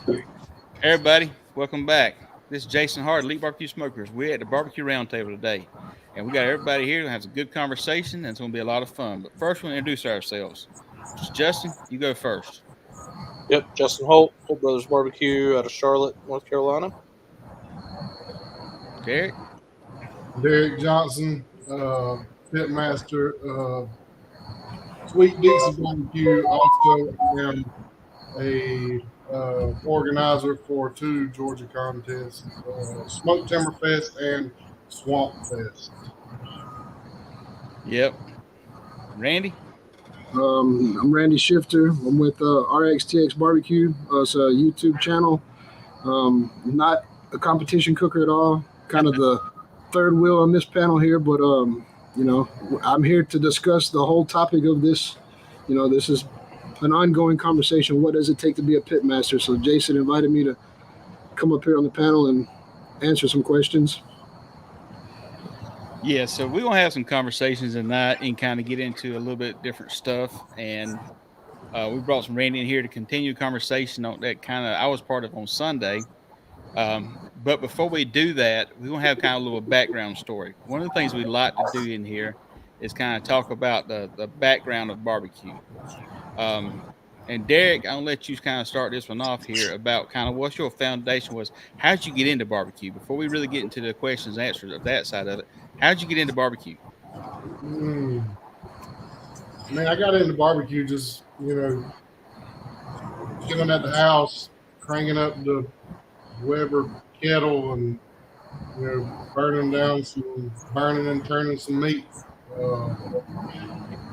Hey everybody, welcome back. This is Jason Hart, Elite BBQ Smokers. We're at the barbecue roundtable today, and we got everybody here to have a good conversation, and it's going to be a lot of fun. But first, we'll introduce ourselves. Mr. Justin, you go first. Yep, Justin Holt Brothers Barbecue out of Charlotte, North Carolina. Derek, Derek Johnson, pitmaster of Sweet Dixie BBQ. Also am a organizer for two Georgia contests, Smoke Timber Fest and Swamp Fest. yep. Randy, I'm Randy Shifter. I'm with RXTX Barbecue. It's a YouTube channel. Not a competition cooker at all. Kind of the third wheel on this panel here, but I'm here to discuss the whole topic of this. This is an ongoing conversation. What does it take to be a pit master? So Jason invited me to come up here on the panel and answer some questions. yeah. So we're gonna have some conversations tonight and kind of get into a little bit different stuff. And we brought some Randy in here to continue conversation on that kind of I was part of on Sunday. But before we do that, we're gonna have kind of a little background story. One of the things we like to do in here is kind of talk about the background of barbecue. And Derek, I'll let you kind of start this one off here about kind of what your foundation was. How'd you get into barbecue? Before we really get into the questions and answers of that side of it, how'd you get into barbecue? Man, I got into barbecue just, chilling at the house, cranking up the Weber kettle and, burning and turning some meat.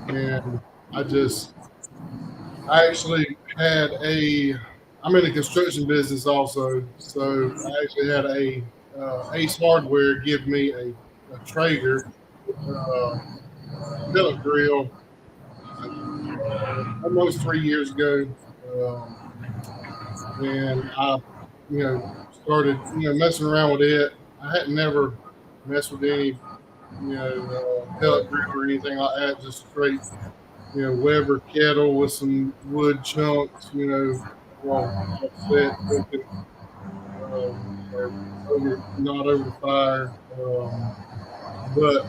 And I actually I'm in the construction business also. So I actually had Ace Hardware give me a Traeger billet grill almost 3 years ago. And I, started, messing around with it. I had never messed with any, pellet grill or anything like that, just straight Weber kettle with some wood chunks, offset cooking, or not over the fire. But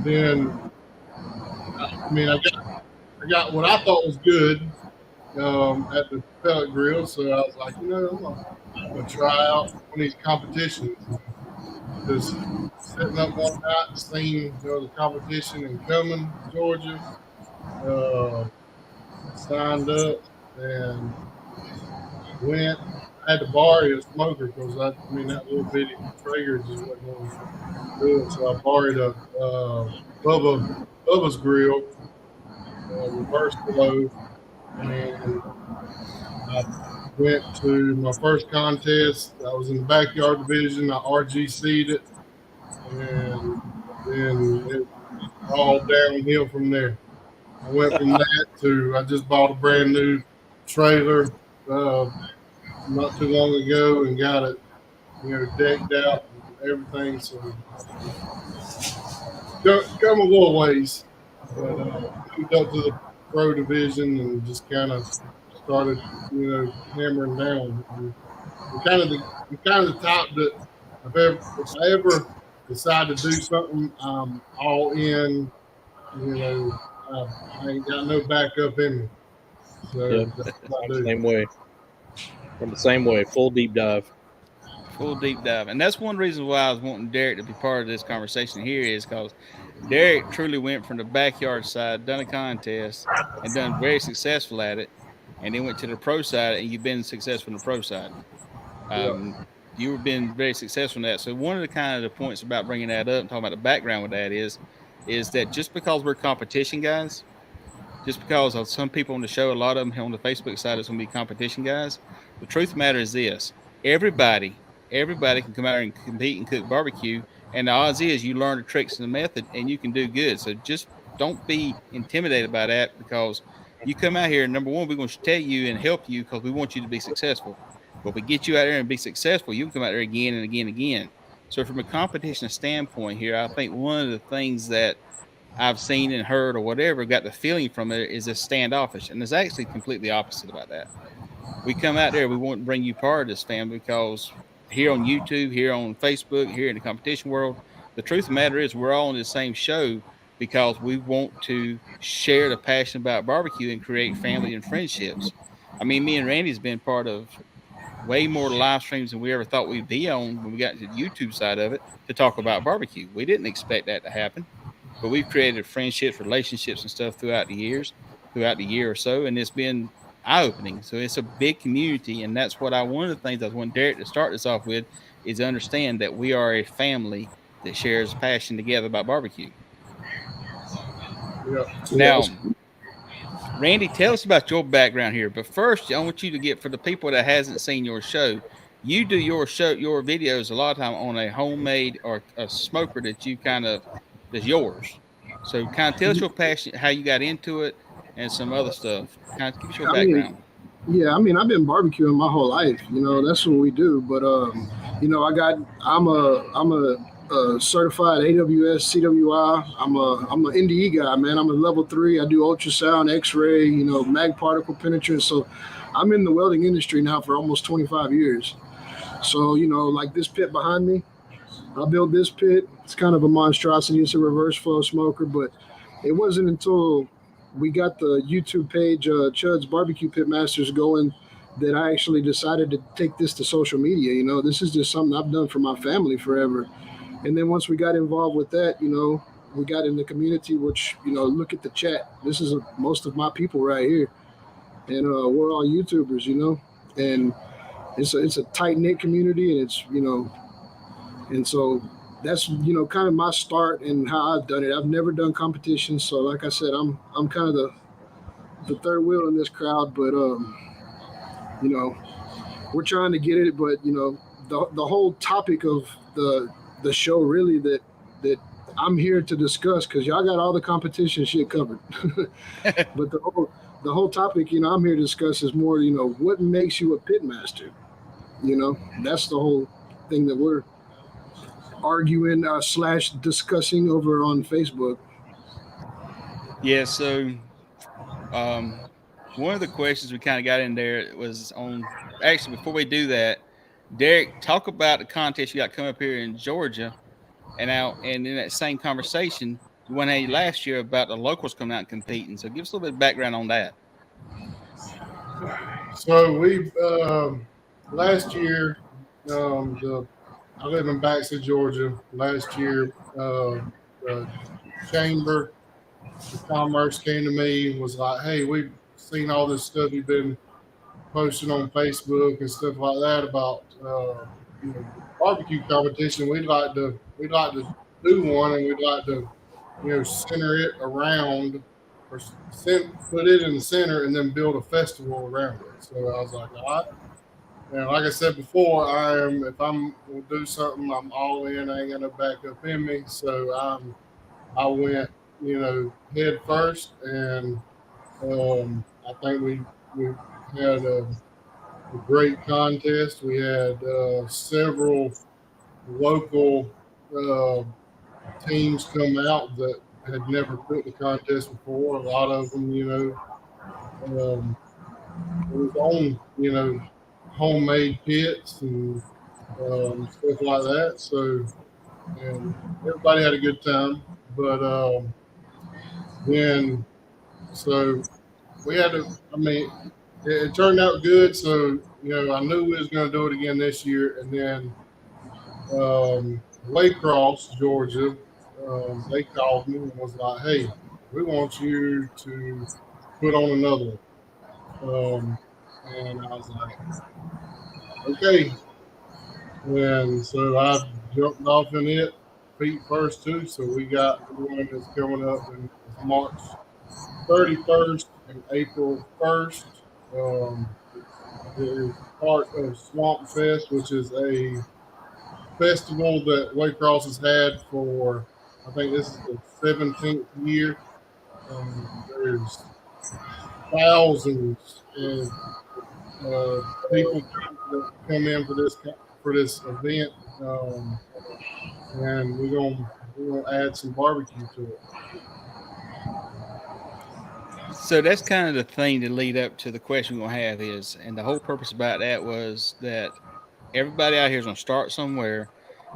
then, I got what I thought was good at the pellet grill, so I was like, I'm gonna try out one of these competitions. Just sitting up one night, seeing the competition in Cumming, Georgia. Signed up and went. I had to borrow a smoker because that little bitty Traeger just wasn't going to do it. So I borrowed a Bubba's grill, reverse glow, and I went to my first contest. I was in the backyard division. I RGC'd it, and then it all downhill from there. I went from that to I just bought a brand new trailer not too long ago and got it, decked out and everything. So come a little ways, but moved up to the pro division and just kind of started, hammering down. And I'm kind of the type that if I ever decide to do something, I'm all in. I ain't got no backup in me. So that's what I do. Same way. From the same way, full deep dive. Full deep dive. And that's one reason why I was wanting Derek to be part of this conversation here is because Derek truly went from the backyard side, done a contest, and done very successful at it, and then went to the pro side, and you've been successful in the pro side. You've been very successful in that. So one of the kind of the points about bringing that up and talking about the background with that is that just because we're competition guys, just because of some people on the show, a lot of them on the Facebook side is going to be competition guys. The truth of the matter is this: everybody can come out and compete and cook barbecue, and the odds is you learn the tricks and the method, and you can do good. So just don't be intimidated by that because you come out here. Number one, we're going to tell you and help you because we want you to be successful. But if we get you out there and be successful, you can come out there again and again and again. So from a competition standpoint here, I think one of the things that I've seen and heard or whatever, got the feeling from it is a standoffish. And it's actually completely opposite about that. we come out there, we want to bring you part of this family because here on YouTube, here on Facebook, here in the competition world, the truth of the matter is we're all on the same show because we want to share the passion about barbecue and create family and friendships. I mean, me and Randy's been part of way more live streams than we ever thought we'd be on when we got to the YouTube side of it to talk about barbecue. We didn't expect that to happen, but we've created friendships, relationships, and stuff throughout the years, throughout the year or so, and it's been eye opening. So it's a big community, and that's what one of the things I want Derek to start this off with is understand that we are a family that shares passion together about barbecue. Yeah. Now, Randy, tell us about your background here. But first, I want you to get for the people that hasn't seen your show. You do your videos a lot of time on a homemade or a smoker that you kind of that's yours. So, kind of tell us your passion, how you got into it, and some other stuff. Kind of give us your I mean, background. yeah, I mean, I've been barbecuing my whole life. You know, that's what we do. But you know, I'm a certified AWS CWI. I'm an NDE guy, man. I'm a level 3. I do ultrasound, X-ray, you know, mag particle penetrance. So I'm in the welding industry now for almost 25 years. So you know, like this pit behind me, I built this pit. It's kind of a monstrosity. It's a reverse flow smoker, but it wasn't until we got the YouTube page, Chud's Barbecue Pit Masters, going that I actually decided to take this to social media. You know, this is just something I've done for my family forever. And then once we got involved with that, you know, we got in the community, which, you know, look at the chat. This is most of my people right here. And we're all YouTubers, you know, and it's a tight knit community, and it's, you know, and so that's, you know, kind of my start and how I've done it. I've never done competitions, so like I said, I'm kind of the third wheel in this crowd, but you know, we're trying to get it. But you know, the whole topic of the show really that I'm here to discuss, because y'all got all the competition shit covered, but the whole topic, you know, I'm here to discuss is more, you know, what makes you a pit master. You know, that's the whole thing that we're arguing slash discussing over on Facebook. Yeah. So, one of the questions we kind of got in there was on actually before we do that, Derek, talk about the contest you got coming up here in Georgia. And in that same conversation, you went a last year about the locals coming out and competing. So give us a little bit of background on that. So we last year, I live in Baxter, Georgia. Last year, the chamber of commerce came to me and was like, "Hey, we've seen all this stuff you've been posting on Facebook and stuff like that about you know, barbecue competition. We'd like to do one, and we'd like to, you know, center it around or put it in the center and then build a festival around it." So I was like, all right. And like I said before, if I'm gonna do something, I'm all in. I ain't got no backup in me. So I went, you know, head first, and I think we had a great contest. We had several local uh, teams come out that had never put the contest before. A lot of them, you know, it was on, you know, homemade pits and stuff like that. So, and everybody had a good time. But then, so we had to, I mean, it turned out good. So, you know, I knew we was going to do it again this year. And then Waycross, Georgia, they called me and was like, "Hey, we want you to put on another one." And I was like, "Okay." And so I jumped off in it feet first too. So we got one that's coming up in March 31st and April 1st. Um, it is part of Swamp Fest, which is a festival that Waycross has had for, I think this is the 17th year. There's thousands of people that come in for this event, and we're gonna add some barbecue to it. So that's kind of the thing to lead up to the question we're gonna have is, and the whole purpose about that was that everybody out here is gonna start somewhere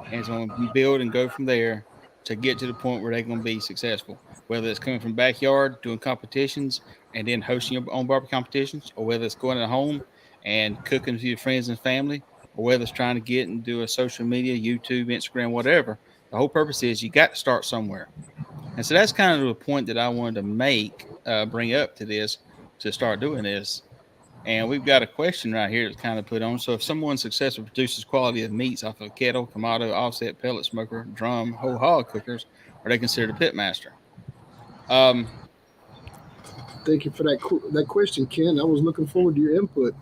and it's gonna build and go from there to get to the point where they're gonna be successful. Whether it's coming from backyard doing competitions and then hosting your own barbecue competitions, or whether it's going at home and cooking with your friends and family, or whether it's trying to get and do a social media, YouTube, Instagram, whatever. The whole purpose is you got to start somewhere. And so that's kind of the point that I wanted to make, bring up to this to start doing this. And we've got a question right here that's kind of put on. So if someone successfully produces quality of meats off of a kettle, Kamado, offset, pellet smoker, drum, whole hog cookers, are they considered a pit master? Thank you for that question, Ken. I was looking forward to your input.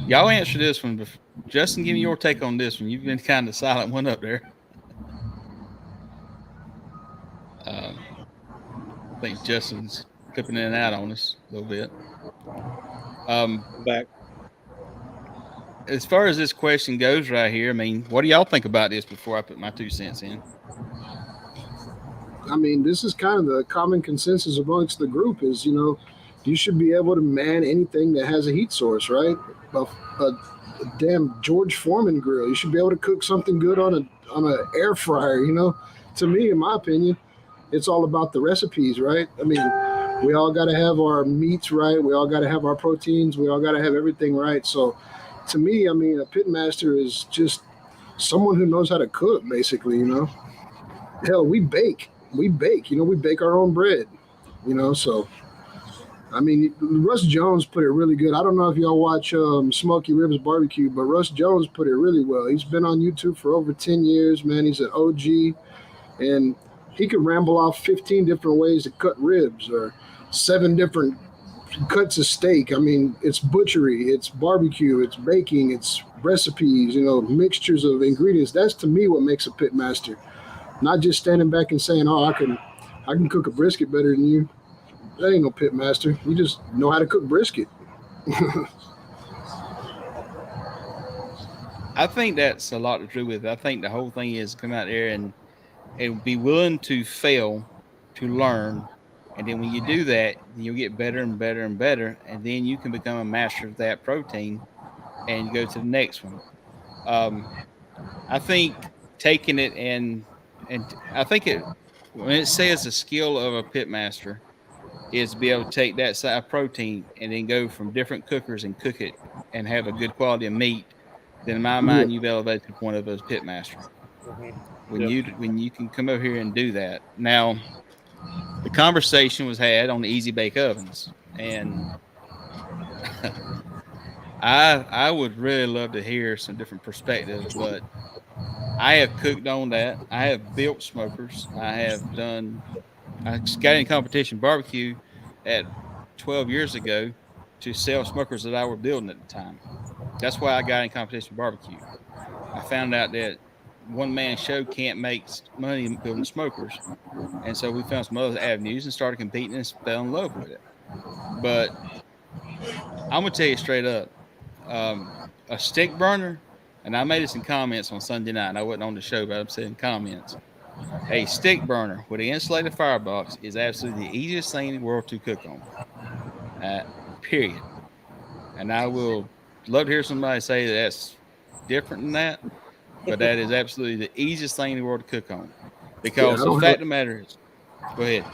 Y'all answer this one. Justin, give me your take on this one. You've been kind of silent one up there. I think Justin's clipping in and out on us a little bit. Back. As far as this question goes right here, I mean, what do y'all think about this before I put my 2 cents in? I mean, this is kind of the common consensus amongst the group is, you should be able to man anything that has a heat source, right? A damn George Foreman grill. You should be able to cook something good on an air fryer, To me, in my opinion, it's all about the recipes, right? I mean, we all got to have our meats right. We all got to have our proteins. We all got to have everything right. So to me, I mean, a pit master is just someone who knows how to cook, basically, Hell, we bake. We bake our own bread, so I mean, Russ Jones put it really good. I don't know if y'all watch Smoky Ribs Barbecue, but Russ Jones put it really well. He's been on YouTube for over 10 years, man. He's an OG, and he could ramble off 15 different ways to cut ribs or 7 different cuts of steak. I mean, it's butchery, it's barbecue, it's baking, it's recipes, mixtures of ingredients. That's to me what makes a pit master. Not just standing back and saying, "Oh, I can cook a brisket better than you." That ain't no pit master. You just know how to cook brisket. I think that's a lot to do with it. I think the whole thing is come out there and be willing to fail to learn. And then when you do that, you'll get better and better and better. And then you can become a master of that protein and go to the next one. I think taking it and I think when it says the skill of a pit master is to be able to take that side of protein and then go from different cookers and cook it and have a good quality of meat, then in my mind you've elevated to the point of a pit master. When you can come over here and do that. Now, the conversation was had on the easy bake ovens, and I would really love to hear some different perspectives, but I have cooked on that. I have built smokers. I got in competition barbecue at 12 years ago to sell smokers that I were building at the time. That's why I got in competition barbecue. I found out that one man show can't make money building smokers. And so we found some other avenues and started competing and fell in love with it. But I'm going to tell you straight up, a stick burner, and I made this in comments on Sunday night. I wasn't on the show, but I'm saying comments. A stick burner with an insulated firebox is absolutely the easiest thing in the world to cook on. Period. And I will love to hear somebody say that's different than that, but that is absolutely the easiest thing in the world to cook on. Because the fact of the matter is, go ahead.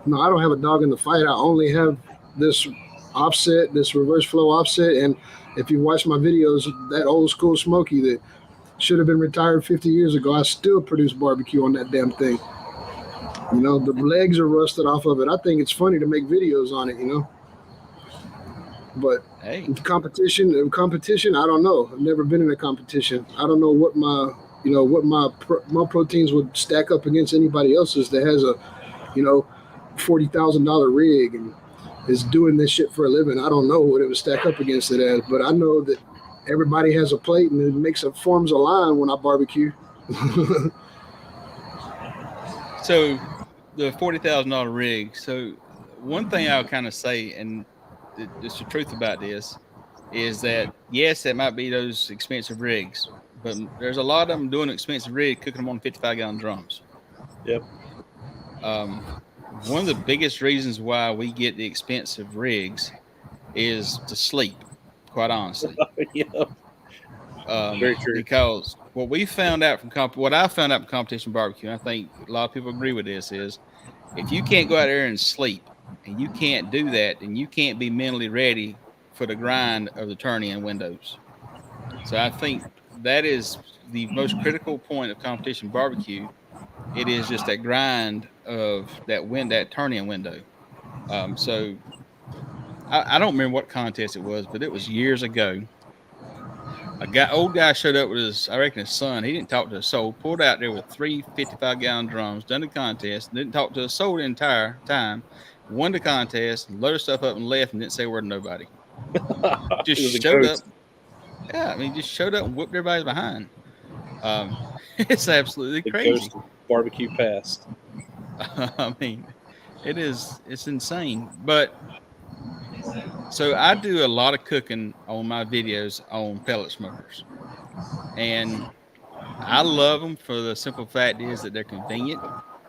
No, I don't have a dog in the fight. I only have this offset, this reverse flow offset. And if you watch my videos, that old school Smoky that should have been retired 50 years ago, I still produce barbecue on that damn thing. The legs are rusted off of it. I think it's funny to make videos on it, But hey, competition, I don't know. I've never been in a competition. I don't know what my proteins would stack up against anybody else's that has a, $40,000 rig and is doing this shit for a living. I don't know what it would stack up against it as, but I know that everybody has a plate and it forms a line when I barbecue. So the $40,000 rig. So one thing I'll kind of say, and just the truth about this, is that yes, that might be those expensive rigs, but there's a lot of them doing expensive rig, cooking them on 55-gallon drums. Yep. one of the biggest reasons why we get the expensive rigs is to sleep, quite honestly. Yeah, very true. Because what we found out from what I found out from competition barbecue, and I think a lot of people agree with this, is if you can't go out there and sleep, and you can't do that, then you can't be mentally ready for the grind of the turn-in windows. So I think that is the most critical point of competition barbecue. It is just that grind of that turn-in window. So I don't remember what contest it was, but it was years ago. Old guy showed up with I reckon his son. He didn't talk to a soul. Pulled out there with 3 55-gallon drums, done the contest, didn't talk to a soul the entire time. Won the contest, loaded stuff up and left, and didn't say a word to nobody. Just showed up. Yeah, I mean, just showed up and whooped everybody's behind. It's absolutely crazy. Barbecue past. I mean, it's insane. But so I do a lot of cooking on my videos on pellet smokers, and I love them for the simple fact is that they're convenient.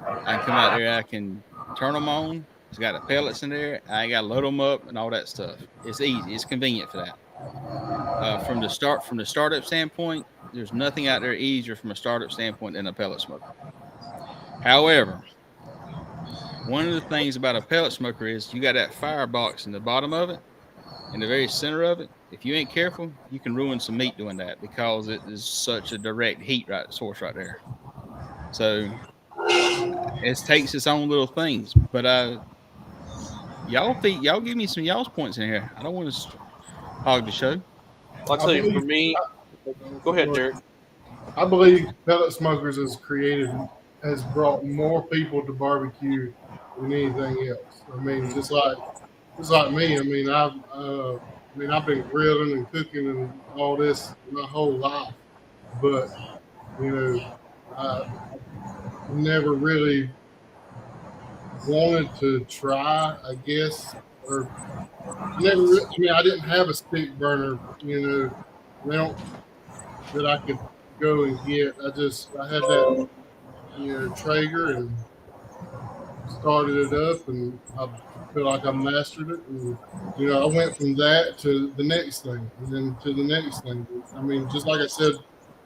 I can come out there, I can turn them on. It's got the pellets in there. I got to load them up and all that stuff. It's easy. It's convenient for that. From the startup standpoint, there's nothing out there easier from a startup standpoint than a pellet smoker. However, one of the things about a pellet smoker is you got that firebox in the bottom of it, in the very center of it. If you ain't careful, you can ruin some meat doing that because it is such a direct heat source right there. So it takes its own little things. But y'all give me some y'all's points in here. I don't want to hog the show. I'll tell you, for me, go ahead, Derek. I believe pellet smokers has brought more people to barbecue than anything else. I mean, just like me. I mean, I've been grilling and cooking and all this my whole life, but I never really wanted to try, I guess, or never. I didn't have a stick burner, that I could go and get. I had that, Traeger and started it up, and I feel like I mastered it. And I went from that to the next thing, and then to the next thing. I mean, just like I said,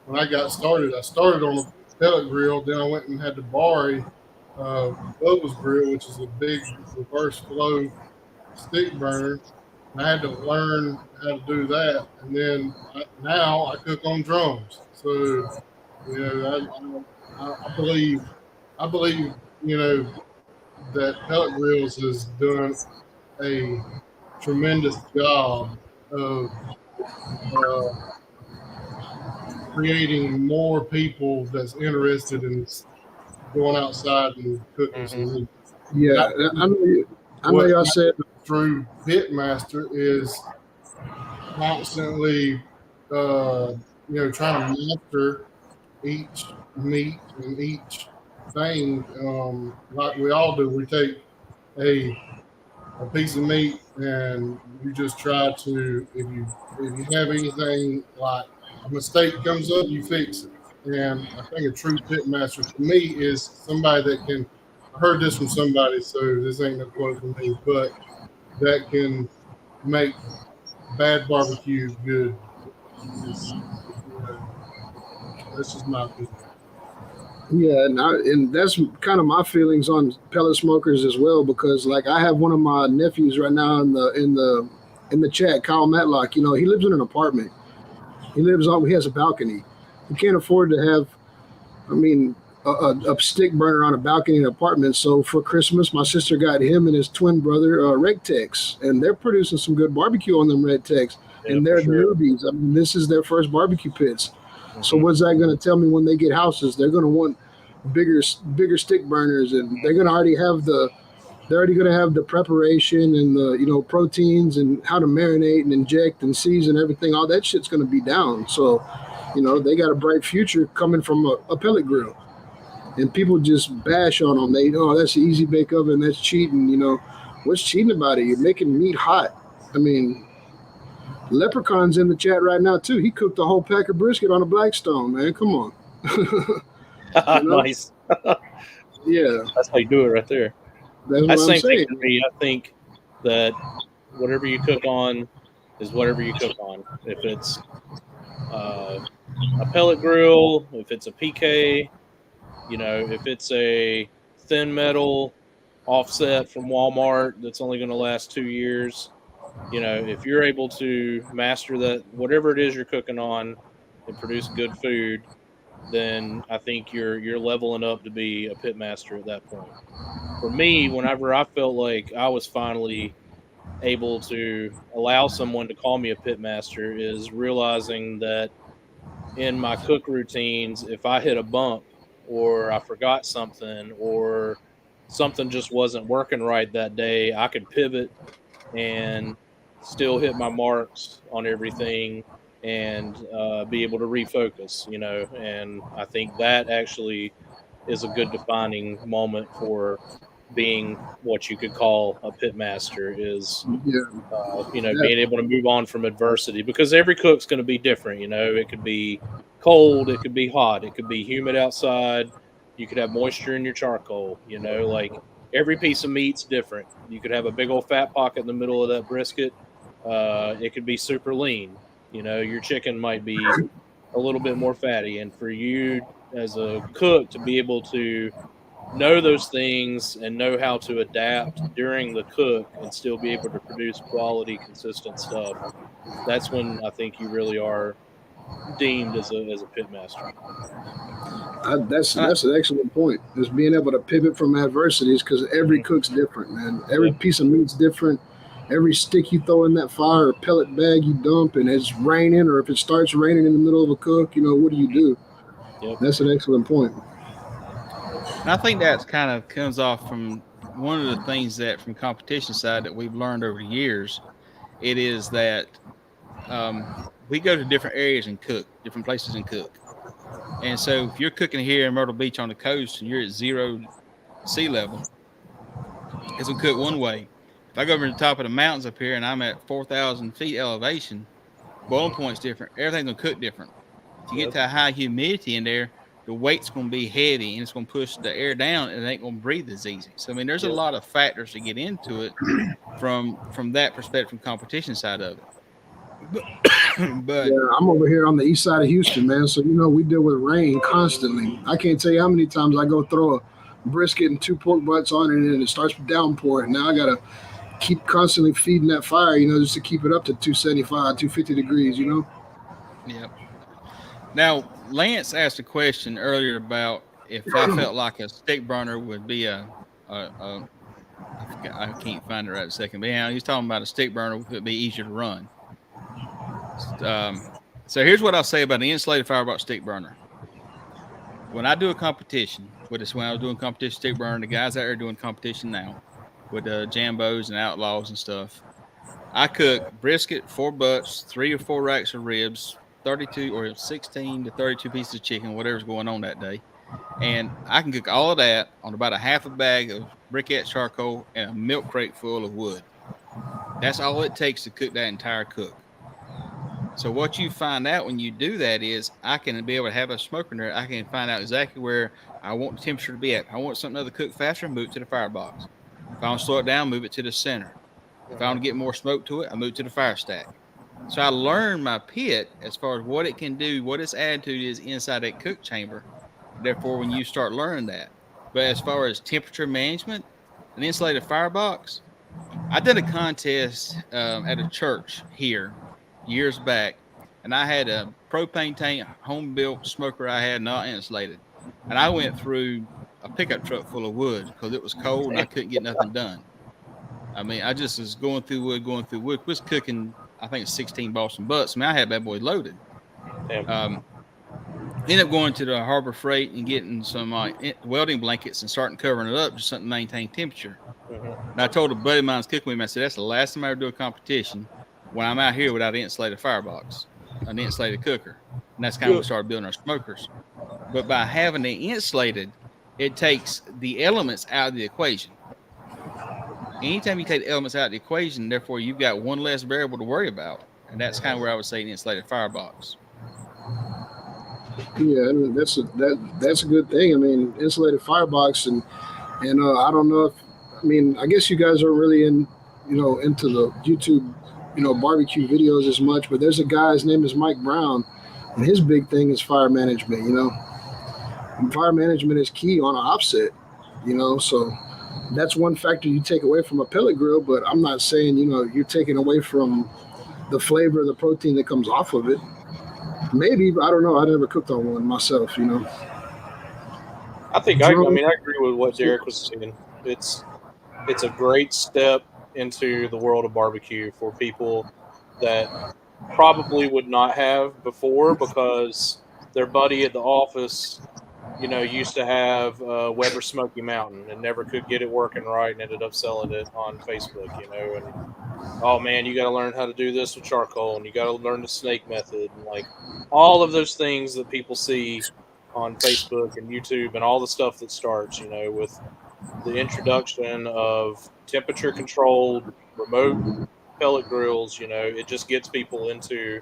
when I got started, I started on a pellet grill. Then I went and had to borrow Bubba's grill, which is a big reverse flow stick burner. And I had to learn how to do that, and then now I cook on drums. So, I believe, that Pellet Grills has done a tremendous job of creating more people that's interested in going outside and cooking some meat. Yeah, I know y'all said through Pitmaster is constantly, trying to master each meat and each thing, like we all do. We take a piece of meat and you just try to, if you have anything like a mistake comes up, you fix it. And I think a true pitmaster for me is somebody that can. I heard this from somebody, so this ain't a quote from me, but that can make bad barbecue good. That's just my opinion. Yeah, and that's kind of my feelings on pellet smokers as well, because like I have one of my nephews right now in the chat, Kyle Matlock. He lives in an apartment. He has a balcony. He can't afford to have, a stick burner on a balcony in an apartment. So for Christmas, my sister got him and his twin brother Recteqs, and they're producing some good barbecue on them Recteqs. Yeah, and they're newbies. This is their first barbecue pits. Mm-hmm. So what's that going to tell me when they get houses? They're going to want bigger stick burners, and they're going to already have the preparation and the proteins and how to marinate and inject and season everything. All that shit's going to be down. So they got a bright future coming from a pellet grill. And people just bash on them. That's an easy bake oven. That's cheating. What's cheating about it? You're making meat hot. Leprechaun's in the chat right now too. He cooked a whole pack of brisket on a Blackstone, man. Come on. Nice. Yeah. That's how you do it right there. That's That's what the I'm same thing saying. for me. I think that whatever you cook on is whatever you cook on. If it's a pellet grill, if it's a PK, if it's a thin metal offset from Walmart that's only going to last 2 years, if you're able to master that, whatever it is you're cooking on, and produce good food, then I think you're leveling up to be a pit master at that point. For me, whenever I felt like I was finally able to allow someone to call me a pit master, is realizing that in my cook routines, if I hit a bump or I forgot something or something just wasn't working right that day, I could pivot and still hit my marks on everything and be able to refocus. And I think that actually is a good defining moment for being what you could call a pit master is Yeah, that, being able to move on from adversity, because every cook's going to be different. It could be cold, it could be hot, it could be humid outside, you could have moisture in your charcoal. Like every piece of meat's different. You could have a big old fat pocket in the middle of that brisket. It could be super lean. Your chicken might be a little bit more fatty, and for you as a cook to be able to know those things and know how to adapt during the cook and still be able to produce quality, consistent stuff, that's when I think you really are deemed as a pit master. Uh, that's an excellent point. Is being able to pivot from adversities because every Mhm. cook's different, man. Every Yep. piece of meat's different. Every stick you throw in that fire or pellet bag you dump, and it's raining, or if it starts raining in the middle of a cook, what do you do? Yep. That's an excellent point. and I think that's kind of comes off from one of the things that from competition side that we've learned over the years. It is that we go to different areas and cook, different places and cook. And so if you're cooking here in Myrtle Beach on the coast and you're at zero sea level, it's gonna cook one way. If I go over to the top of the mountains up here and I'm at 4,000 feet elevation, boiling point's different. Everything's gonna cook different. If you get Yep. to a high humidity in there, the weight's gonna be heavy and it's gonna push the air down and it ain't gonna breathe as easy. So I mean, there's a Yep. lot of factors to get into it from that perspective, from competition side of it. But, but Yeah, I'm over here on the east side of Houston, man. So we deal with rain constantly. I can't tell you how many times I go throw a brisket and two pork butts on it, and it starts downpouring. Now I gotta keep constantly feeding that fire, just to keep it up to 275, 250 degrees. yeah. Now Lance asked a question earlier about if I felt like a stick burner would be a I can't find it right a second, but yeah, he's talking about a stick burner would be easier to run. Um, so here's what I'll say about an insulated firebox stick burner. When I do a competition with this, when I was doing competition stick burner, the guys out there doing competition now with Jambos and Outlaws and stuff, I cook brisket, 4 butts, 3 or 4 racks of ribs, 32 or 16 to 32 pieces of chicken, whatever's going on that day. And I can cook all of that on about a half a bag of briquette charcoal and a milk crate full of wood. That's all it takes to cook that entire cook. So what you find out when you do that is I can be able to have a smoker in there. I can find out exactly where I want the temperature to be at. If I want something to cook faster, move it to the firebox. If I want to slow it down, move it to the center. If I want to get more smoke to it, I move it to the fire stack. So I learned my pit as far as what it can do, what its attitude is inside that cook chamber. Therefore, when you start learning that. But as far as temperature management, an insulated firebox, I did a contest at a church here years back, and I had a propane tank home built smoker I had not insulated, and I went through a pickup truck full of wood because it was cold and I couldn't get nothing done. I mean, I just was going through wood, going through wood. Was cooking, I think, 16 Boston butts. I mean, I had that boy loaded. Damn. Ended up going to the Harbor Freight and getting some welding blankets and starting covering it up just something to maintain temperature. Mhm. And I told a buddy of mine who's cooking with me, I said, that's the last time I ever do a competition when I'm out here without an insulated firebox, an insulated cooker. And that's kind of when we started building our smokers. But by having it insulated, it takes the elements out of the equation. Anytime you take the elements out of the equation, therefore you've got one less variable to worry about. And that's kind of where I would say an insulated firebox. Yeah, and that's a good thing. I mean, insulated firebox, and I don't know if mean, I guess you guys are really into the YouTube, barbecue videos as much. But there's a guy. His name is Mike Brown, and his big thing is fire management. And fire management is key on an offset. So that's one factor you take away from a pellet grill. But I'm not saying you're taking away from the flavor, the protein that comes off of it. Maybe, but I don't know. I never cooked on one myself. I think I agree with what Derek was saying. It's a great step into the world of barbecue for people that probably would not have before because their buddy at the office, used to have Weber Smoky Mountain and never could get it working right and ended up selling it on Facebook, and oh man, you got to learn how to do this with charcoal and you got to learn the snake method and like all of those things that people see on Facebook and YouTube and all the stuff that starts, with the introduction of temperature controlled remote pellet grills, it just gets people into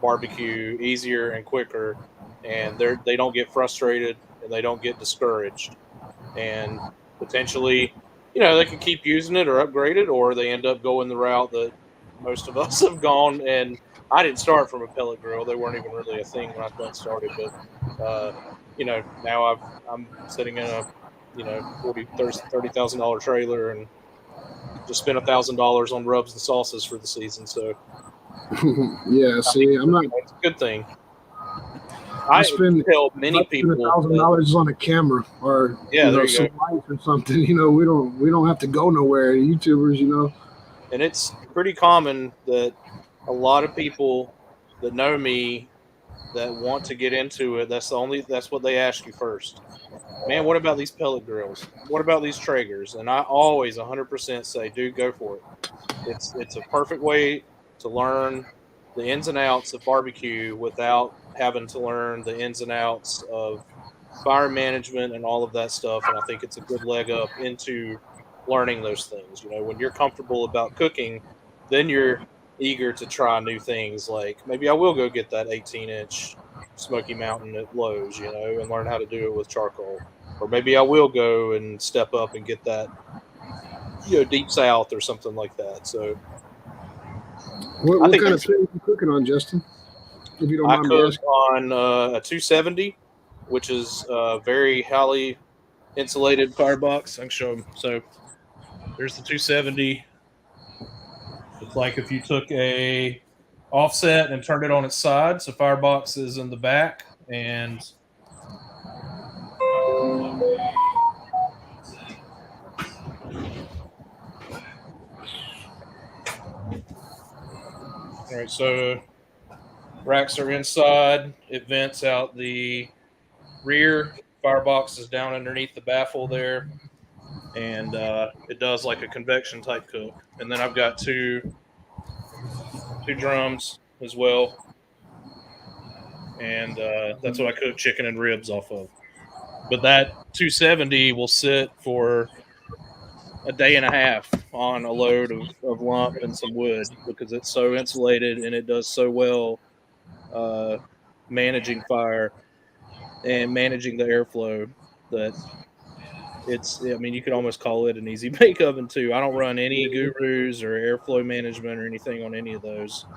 barbecue easier and quicker, and they don't get frustrated and they don't get discouraged, and potentially, they can keep using it or upgrade it, or they end up going the route that most of us have gone. And I didn't start from a pellet grill; they weren't even really a thing when I got started. But now I'm sitting in a $30,000 trailer and just spent $1,000 on rubs and sauces for the season. So yeah, see, I'm not. It's a good thing. I spend many people $1,000 on a camera or some lights or something. We don't have to go nowhere. YouTubers, And it's pretty common that a lot of people that know me that want to get into it, that's what they ask you first. Man, what about these pellet grills? What about these Traegers? And I always 100% say, dude, go for it. It's a perfect way to learn the ins and outs of barbecue without having to learn the ins and outs of fire management and all of that stuff. And I think it's a good leg up into learning those things. When you're comfortable about cooking, then you're eager to try new things. Like maybe I will go get that 18-inch Smoky Mountain at Lowe's, and learn how to do it with charcoal. Or maybe I will go and step up and get that, Deep South or something like that. So what kind of thing are you cooking on, Justin? If you don't mind me asking. On a 270, which is a very highly insulated firebox. I can show them. So there's the 270. It's like if you took a offset and turned it on its side. So firebox is in the back, and all right, so racks are inside. It vents out the rear. Firebox is down underneath the baffle there, and it does like a convection type cook. And then I've got two drums as well, and that's what I cook chicken and ribs off of. But that 270 will sit for a day and a half on a load of lump and some wood because it's so insulated and it does so well managing fire and managing the airflow that you could almost call it an easy bake oven too. I don't run any gurus or airflow management or anything on any of those.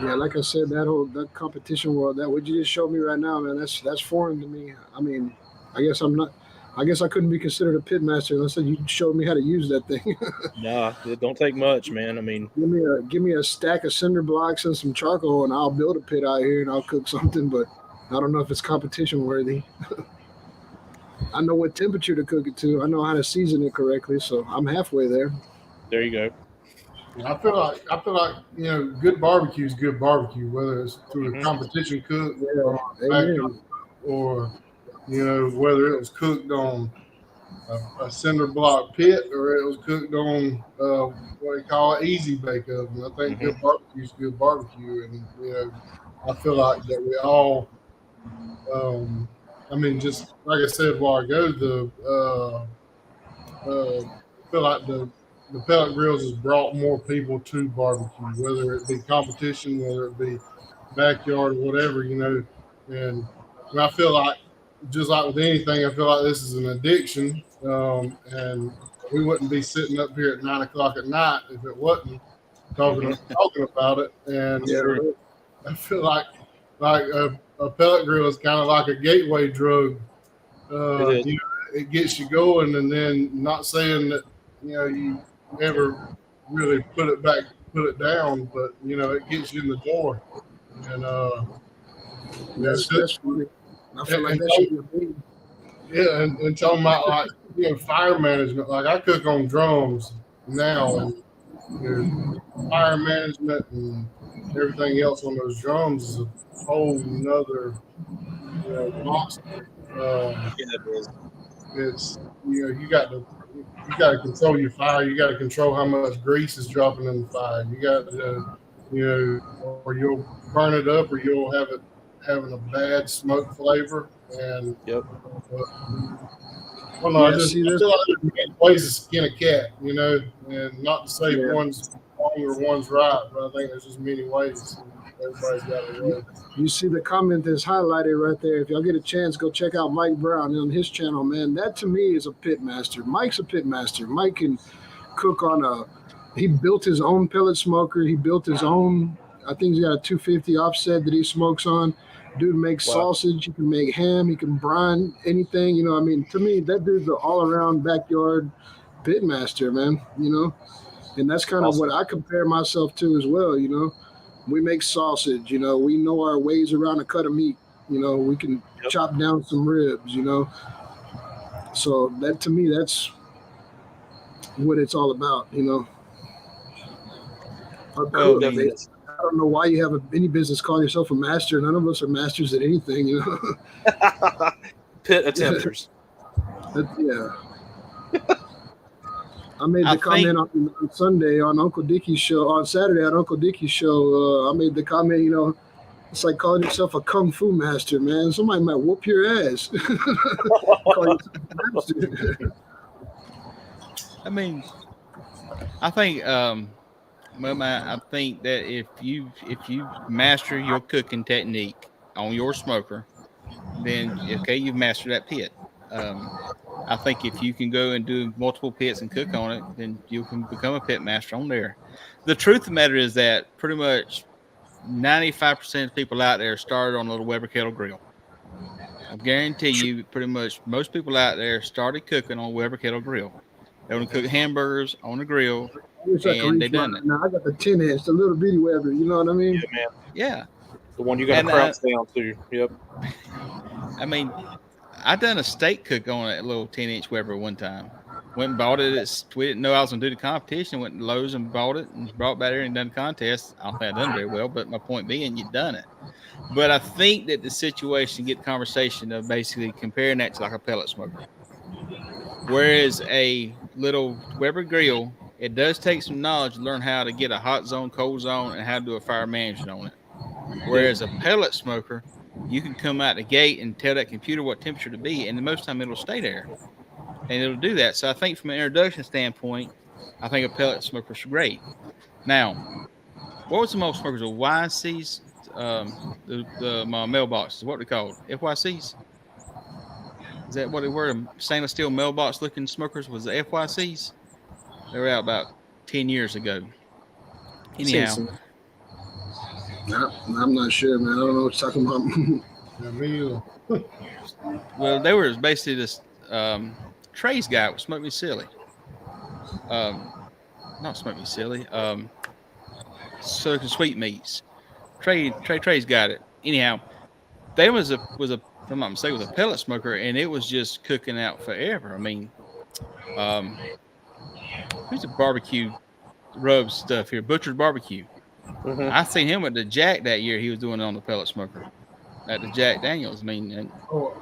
Yeah, like I said, that competition world, that what you just showed me right now, man, that's foreign to me. I mean, I guess I couldn't be considered a pit master unless you showed me how to use that thing. Nah, it don't take much, man. I mean, give me a stack of cinder blocks and some charcoal, and I'll build a pit out here and I'll cook something. But I don't know if it's competition worthy. I know what temperature to cook it to. I know how to season it correctly, so I'm halfway there. There you go. I feel like good barbecue is good barbecue, whether it's through a competition cook or whether it was cooked on a cinder block pit or it was cooked on what they call an easy bake oven. I think good barbecue is good barbecue, and I feel like that we all. Just like I said a while ago, I feel like the pellet grills has brought more people to barbecue, whether it be competition, whether it be backyard or whatever, And I feel like, just like with anything, I feel like this is an addiction, and we wouldn't be sitting up here at 9 o'clock at night if it wasn't talking about it. And I feel like a pellet grill is kind of like a gateway drug. It is. It gets you going, and then not saying that you ever really put it down, but it gets you in the door. And that's funny. I feel like and that should be a thing. yeah, and talking about like fire management. Like I cook on drums now, and fire management and everything else on those drums is a whole nother monster. It's you got to control your fire. You got to control how much grease is dropping in the fire. You got to or you'll burn it up, or you'll have it having a bad smoke flavor. And well, no, I feel like there's many ways to skin a cat, and not to say one's wrong or one's right, but I think there's just many ways. Everybody's got a way. You see the comment that's highlighted right there. If y'all get a chance, go check out Mike Brown on his channel, man. That to me is a pit master. Mike's a pit master. Mike can cook on he built his own pellet smoker. He built his own, I think he's got a 250 offset that he smokes on. Dude makes sausage. He can make ham. He can brine anything. To me, that dude's an all-around backyard pit master, man. And that's kind of what I compare myself to as well. We make sausage. We know our ways around a cut of meat. We can chop down some ribs. So that to me, that's what it's all about. I don't know why you have any business calling yourself a master. None of us are masters at anything, Pit attempters. I made the comment on Sunday on Uncle Dickie's show. On Saturday on Uncle Dickie's show, I made the comment. It's like calling yourself a kung fu master, man. Somebody might whoop your ass. Call yourself a master. I think. Well, I think that if you master your cooking technique on your smoker, then you've mastered that pit. I think if you can go and do multiple pits and cook on it, then you can become a pit master on there. The truth of the matter is that pretty much 95% of people out there started on a little Weber kettle grill. I guarantee you, pretty much most people out there started cooking on Weber kettle grill. They want to cook hamburgers on the grill. And they done it. Now I got the 10-inch, the little bitty Weber. You know what I mean? Yeah, man. Yeah. The one you got to crouch down to. Yep. I done a steak cook on a little 10-inch Weber one time. Went and bought it. We didn't know I was going to do the competition. Went to Lowe's and bought it and brought it back there and done the contest. I don't think I done very well, but my point being, you done it. But I think that the situation, get the conversation of basically comparing that to like a pellet smoker. Whereas a little Weber grill, it does take some knowledge to learn how to get a hot zone, cold zone, and how to do a fire management on it. Whereas a pellet smoker, you can come out the gate and tell that computer what temperature to be, and most of the time it'll stay there. And it'll do that. So I think from an introduction standpoint, I think a pellet smoker is great. Now, what was the most smokers? The YCs, the mailboxes, what they called? FYCs? Is that what they were? The stainless steel mailbox looking smokers was the FYCs? They were out about 10 years ago. Anyhow. I'm not sure, man. I don't know what you're talking about. Well, they were basically this Trey's guy with Smoke Me Silly. Not Smoke Me Silly. Sweet Meats. Trey's got it. Anyhow, there was a if I'm not mistaken, was a pellet smoker, and it was just cooking out forever. Who's the barbecue rub stuff here? Butcher's Barbecue. Mm-hmm. I seen him at the Jack that year. He was doing it on the pellet smoker at the Jack Daniels. And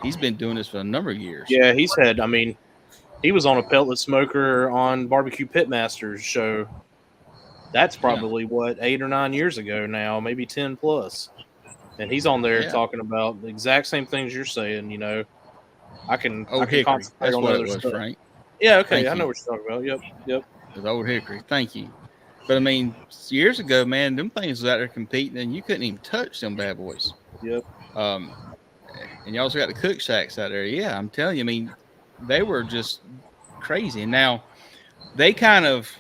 he's been doing this for a number of years. Yeah, he was on a pellet smoker on Barbecue Pitmaster's show. That's probably 8 or 9 years ago now, maybe 10 plus. And he's on there talking about the exact same things you're saying. I can concentrate That's on what other it was, stuff. Frank. Yeah, okay, I know what you're talking about. Yep. It was Old Hickory. Thank you. But years ago, man, them things was out there competing, and you couldn't even touch them bad boys. Yep. And you also got the cook shacks out there. Yeah, I'm telling you, they were just crazy. And now, they kind of,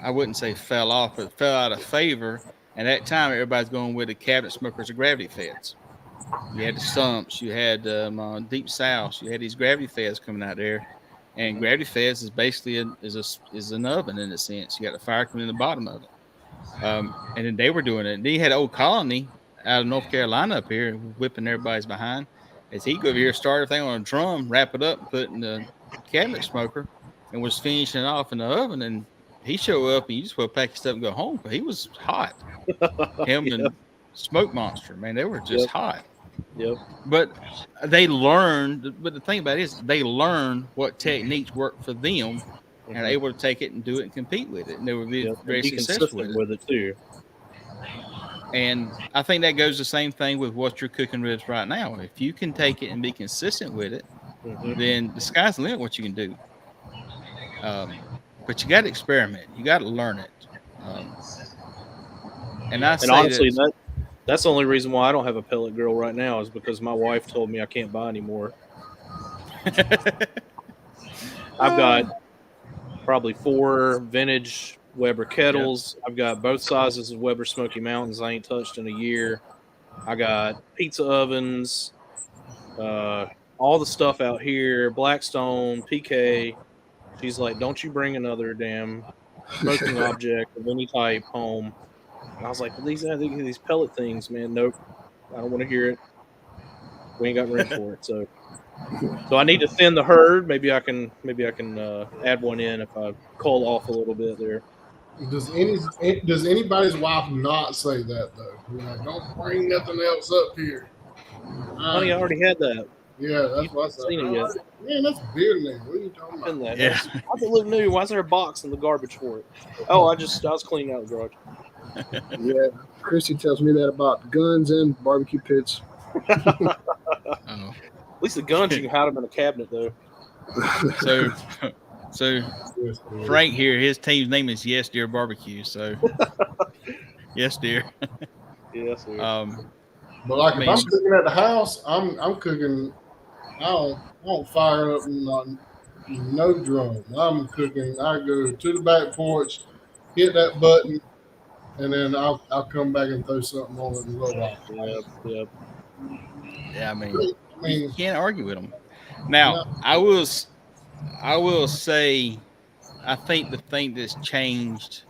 I wouldn't say fell off, but fell out of favor. And at that time, everybody's going with the cabinet smokers or gravity feds. You had the stumps, you had deep south, you had these gravity feds coming out there, and gravity feds is basically is an oven in a sense. You got the fire coming in the bottom of it, and then they were doing it. And then you had Old Colony out of North Carolina up here whipping everybody's behind. As he go over here, start everything on a drum, wrap it up, and put it in the cabinet smoker, and was finishing it off in the oven. And he showed up, and you just want to pack your stuff and go home. But he was hot. Him Yep. and Smoke Monster, man, they were just Yep. hot. Yep. But they learned. But the thing about it is, they learned what techniques work for them, and are able to take it and do it and compete with it. And they were Yep. very Be successful consistent with it. with it too. And I think that goes the same thing with what you're cooking ribs right now. If you can take it and be consistent with it, then the sky's the limit what you can do. But you got to experiment. You got to learn it. And I say honestly, that, that's the only reason why I don't have a pellet grill right now is because my wife told me I can't buy anymore. I've got probably 4 vintage Weber kettles. I've got both sizes of Weber Smoky Mountains I ain't touched in a year. I got pizza ovens, all the stuff out here, Blackstone, PK. She's like, don't you bring another damn smoking object of any type home. And I was like, well, these pellet things, man. Nope, I don't want to hear it. We ain't got room for it. So I need to thin the herd. Maybe I can add one in if I call off a little bit there. Does anybody's wife not say that though? Like, don't bring nothing else up here. Honey, I already had that. Yeah, that's what I said. Seen it yet? Man, that's beer now. What are you talking about? That. Yeah. Why does it look new? Why is there a box in the garbage for it? Oh, I was cleaning out the garage. Yeah, Christy tells me that about guns and barbecue pits. oh. At least the guns you can hide them in a cabinet though. So Yes, Frank here, his team's name is Yes Dear Barbecue. So yes, dear. Yes. Sir. But like I if I'm mean- cooking at the house, I'm cooking. I don't fire up no drum. I'm cooking. I go to the back porch, hit that button, and then I'll come back and throw something on it and roll off. Yep. Yeah, I I mean, you mean, can't argue with them. Now, I will say, I think the thing that's changed,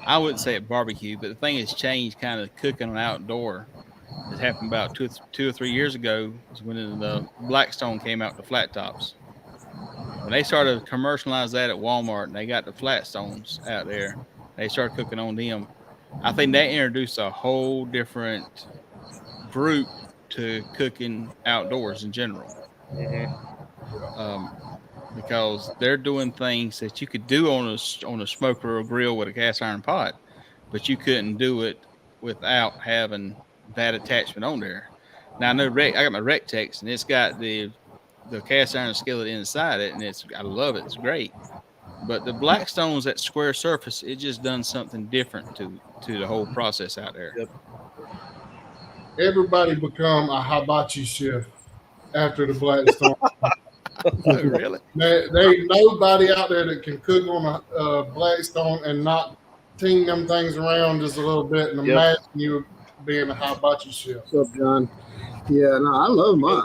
I wouldn't say at barbecue, but the thing that's changed kind of cooking on outdoor. It happened about two or 3 years ago was when the Blackstone came out, the flat tops. When they started to commercialize that at Walmart and they got the Flatstones out there, they started cooking on them. I think that introduced a whole different group to cooking outdoors in general. Because they're doing things that you could do on a smoker or grill with a cast iron pot, but you couldn't do it without having that attachment on there. Now I know I got my Recteq and it's got the cast iron skillet inside it, and I love it. It's great. But the Blackstone's that square surface, it just done something different to the whole process out there. Yep. everybody become a hibachi chef after the Blackstone. Oh, really? There ain't nobody out there that can cook on a Blackstone and not ting them things around just a little bit and imagine you being a hibachi chef. What's up, John? Yeah, no, I love my.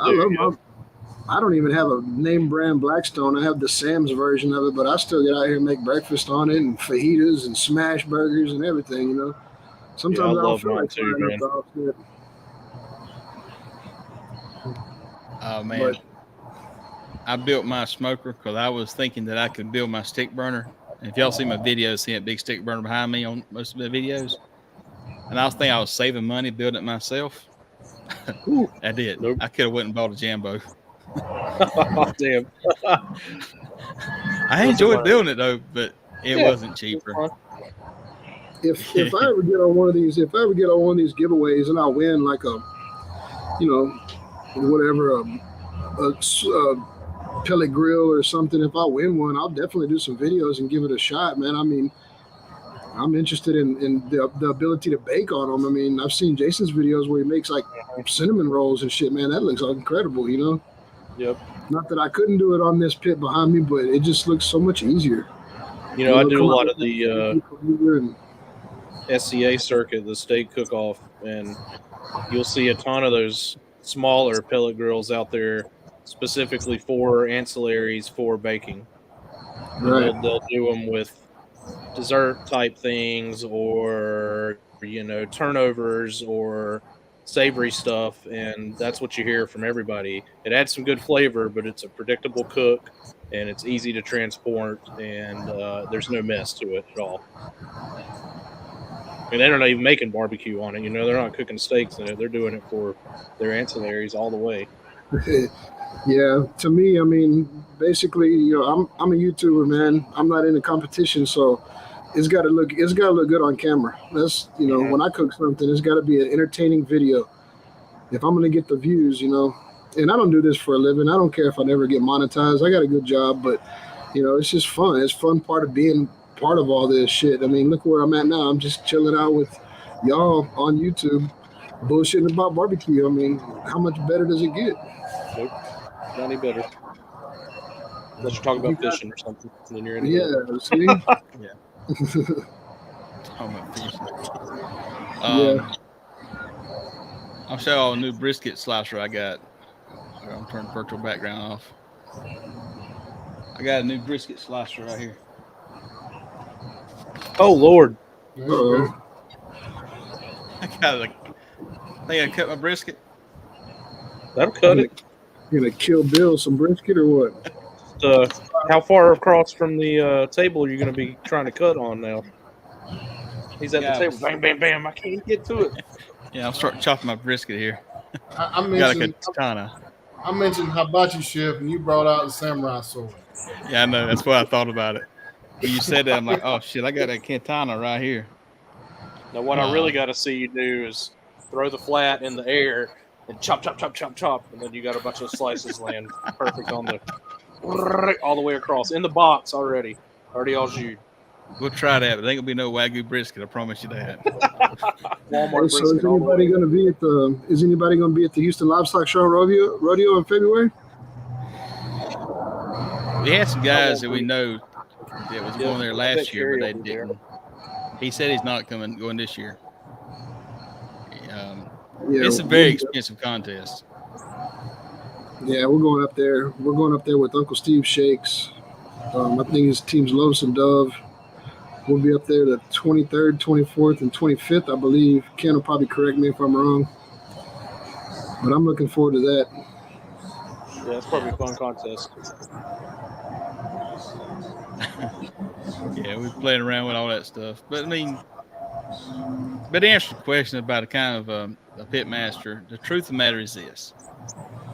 I don't even have a name brand Blackstone. I have the Sam's version of it, but I still get out here and make breakfast on it and fajitas and smash burgers and everything. You know, sometimes I don't feel like firing up the outfit. Oh man, I built my smoker because I was thinking that I could build my stick burner. And if y'all see my videos, see that big stick burner behind me on most of the videos. And I was thinking I was saving money building it myself. I did. Nope. I could have went and bought a Jambo. Damn. I enjoyed building it though, but it wasn't cheaper. If I ever get on one of these, giveaways and I win like a, whatever, a pellet grill or something, if I win one, I'll definitely do some videos and give it a shot, man. I mean, I'm interested in the ability to bake on them. I mean, I've seen Jason's videos where he makes like cinnamon rolls and shit, man. That looks incredible, you know? Yep. Not that I couldn't do it on this pit behind me, but it just looks so much easier. You know, I do a come out lot of with the and SCA circuit, the steak cook-off, and you'll see a ton of those smaller pellet grills out there specifically for ancillaries for baking. And right. they'll do them with dessert type things, or turnovers, or savory stuff, and that's what you hear from everybody. It adds some good flavor, but it's a predictable cook, and it's easy to transport, and there's no mess to it at all. And they're not even making barbecue on it. They're not cooking steaks in it. They're doing it for their ancillaries all the way. Yeah, to me, I mean, basically, I'm a YouTuber, man. I'm not in a competition, so it's got to look good on camera. That's Mhm. when I cook something, it's got to be an entertaining video. If I'm gonna get the views, and I don't do this for a living. I don't care if I never get monetized. I got a good job, but it's just fun. It's fun part of being part of all this shit. I mean, look where I'm at now. I'm just chilling out with y'all on YouTube, bullshitting about barbecue. I mean, how much better does it get? Nope, not any better. Unless you're talking You about got, fishing or something, and then you're into yeah, it. see, Yeah. Talking about fishing. yeah. I'll show y'all a new brisket slicer I got. I'm turning virtual background off. I got a new brisket slicer right here. Oh Lord, There you Uh-oh. go. I got like, I think I cut my brisket. that'll cut You it. gonna kill Bill some brisket or what? How far across from the table are you going to be trying to cut on now? He's at the Yeah, table. Bam, bam, bam. I can't get to it. yeah. I'm starting chopping my brisket here. I Got like a mentioned katana. I mentioned hibachi chef, and you brought out the samurai sword. Yeah, I know. That's what I thought about it. When you said that, I'm like, oh shit, I got a katana right here. Now, what I really got to see you do is throw the flat in the air and chop, chop, chop, chop, chop, and then you got a bunch of slices land perfect on the all the way across in the box already all jus. We'll try that, but there ain't gonna be no wagyu brisket. I promise you that. Hey, Walmart so brisket all the way. is anybody gonna be at the Houston Livestock Show rodeo in February? We had some I guys won't that we be. know that was Yep, going there I bet last year, but Carrie will they be there. didn't. He said he's not going this year. Yeah, It's a very expensive contest. yeah, we're going up there. We're going up there with Uncle Steve Shakes. I think his team's Lotus and Dove. We'll be up there the 23rd, 24th, and 25th, I believe. Ken will probably correct me if I'm wrong, but I'm looking forward to that. Yeah, it's probably a fun contest. Yeah, we're playing around with all that stuff. But I mean, but to answer the question about a kind of a pit master, the truth of the matter is this: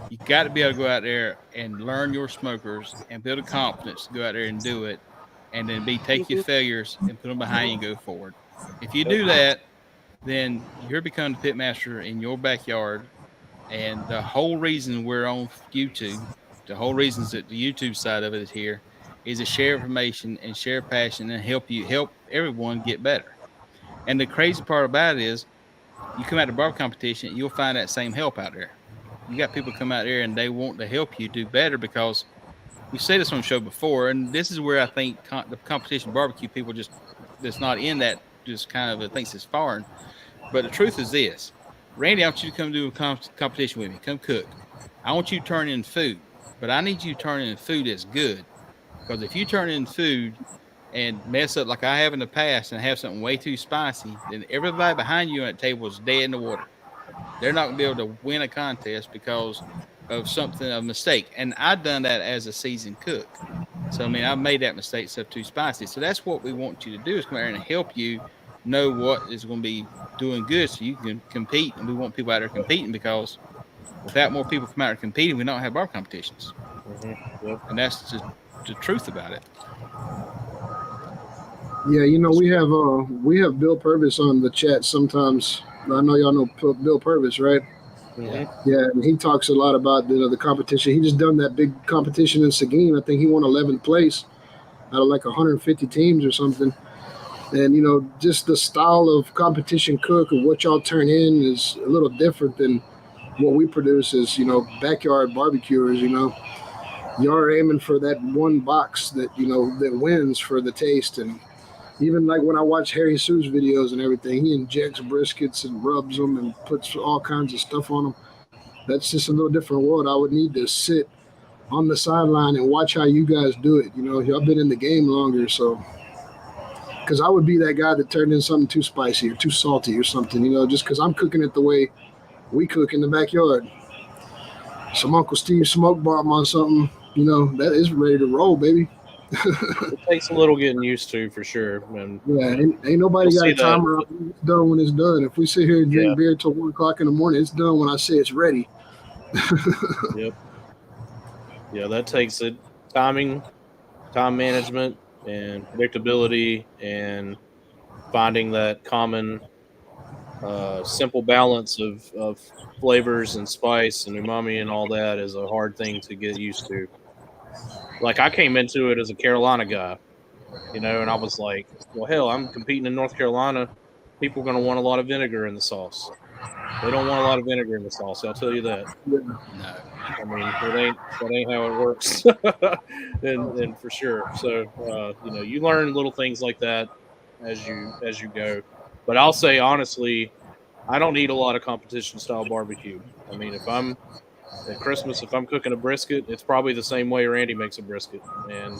you got to be able to go out there and learn your smokers and build a confidence to go out there and do it, and then take your failures and put them behind you and go forward. If you do that, then you're becoming the pit master in your backyard. And the whole reason we're on YouTube, the whole reasons that the YouTube side of it is here, is to share information and share passion and help everyone get better. And the crazy part about it is, you come out to bar competition, you'll find that same help out there. You got people come out there and they want to help you do better because we said this on the show before, and this is where I think the competition barbecue people that's not in that just kind of thinks it's foreign. But the truth is this: Randy, I want you to come do a competition with me. Come cook. I want you to turn in food, but I need you to turn in food that's good. Because if you turn in food and mess up like I have in the past and have something way too spicy, then everybody behind you at the table is dead in the water. They're not gonna be able to win a contest because of something, a mistake. And I've done that as a seasoned cook. So I mean, I've made that mistake stuff too spicy. So that's what we want you to do, is come out here and help you know what is going to be doing good so you can compete. And we want people out there competing, because without more people come out there competing, we don't have bar competitions. Yep. And that's just the truth about it. Yeah, we have Bill Purvis on the chat sometimes. I know y'all know Bill Purvis, right? Mm-hmm. Yeah, and he talks a lot about the competition. He just done that big competition in Seguin. I think he won 11th place out of like 150 teams or something. And just the style of competition cook and what y'all turn in is a little different than what we produce as backyard barbecuers. you're aiming for that one box that that wins for the taste. And even like when I watch Harry Sue's videos and everything, he injects briskets and rubs them and puts all kinds of stuff on them. That's just a little different world. I would need to sit on the sideline and watch how you guys do it. Y'all been in the game longer, so because I would be that guy that turned in something too spicy or too salty or something, just because I'm cooking it the way we cook in the backyard. Some Uncle Steve smoke bomb on something, that is ready to roll, baby. It takes a little getting used to for sure. And Yeah, ain't nobody you'll got see a timer. It's done when it's done. If we sit here and drink beer till 1 o'clock in the morning, it's done when I say it's ready. Yep. Yeah, that takes it. Timing, time management, and predictability, and finding that common, simple balance of flavors and spice and umami and all that is a hard thing to get used to. Like, I came into it as a Carolina guy, and I was like, well, hell, I'm competing in North Carolina. People are going to want a lot of vinegar in the sauce. They don't want a lot of vinegar in the sauce. I'll tell you that. Yeah. No. I mean, that ain't how it works, and for sure. So, you learn little things like that as you go. But I'll say honestly, I don't eat a lot of competition style barbecue. I mean, if I'm at Christmas, if I'm cooking a brisket, it's probably the same way Randy makes a brisket, and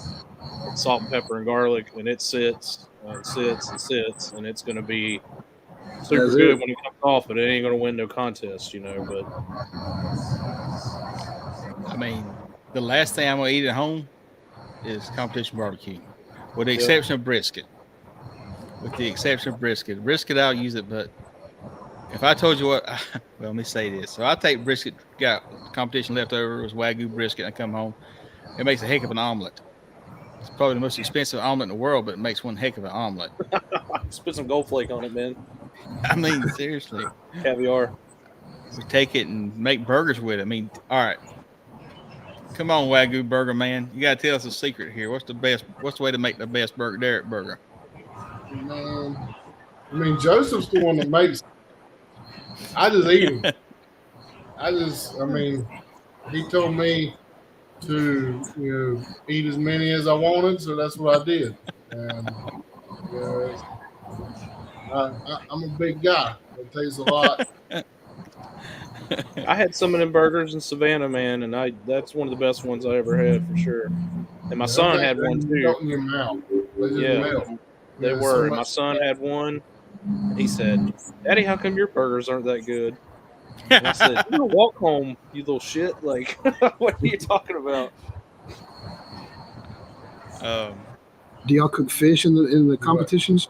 it's salt and pepper and garlic, and it sits and sits and sits, and it's going to be super That's good it. when it comes off, but it ain't going to win no contest, But I mean, the last thing I'm gonna eat at home is competition barbecue, with the Yep. exception of brisket. With the exception of brisket, I'll use it. But if I told you what, well, let me say this: so I take brisket, got competition leftover, was Wagyu brisket, and I come home, it makes a heck of an omelet. It's probably the most expensive omelet in the world, but it makes one heck of an omelet. Just put some gold flake on it, man. I mean, seriously, Caviar. we take it and make burgers with it. I mean, all right. Come on, Wagyu burger man. You gotta tell us a secret here. What's the way to make the best Derek burger? Man, I mean, Joseph's the one that makes. I just eat them. I mean, he told me to eat as many as I wanted, so that's what I did. And I'm a big guy. It takes a lot. I had some of them burgers in Savannah, man, and that's one of the best ones I ever had for sure. And my son had one too. Melt in your mouth. They just melt. They were. So and my son had one, and he said, "Daddy, how come your burgers aren't that good?" And I said, "You don't walk home, you little shit. Like, what are you talking about?" Do y'all cook fish in the competitions?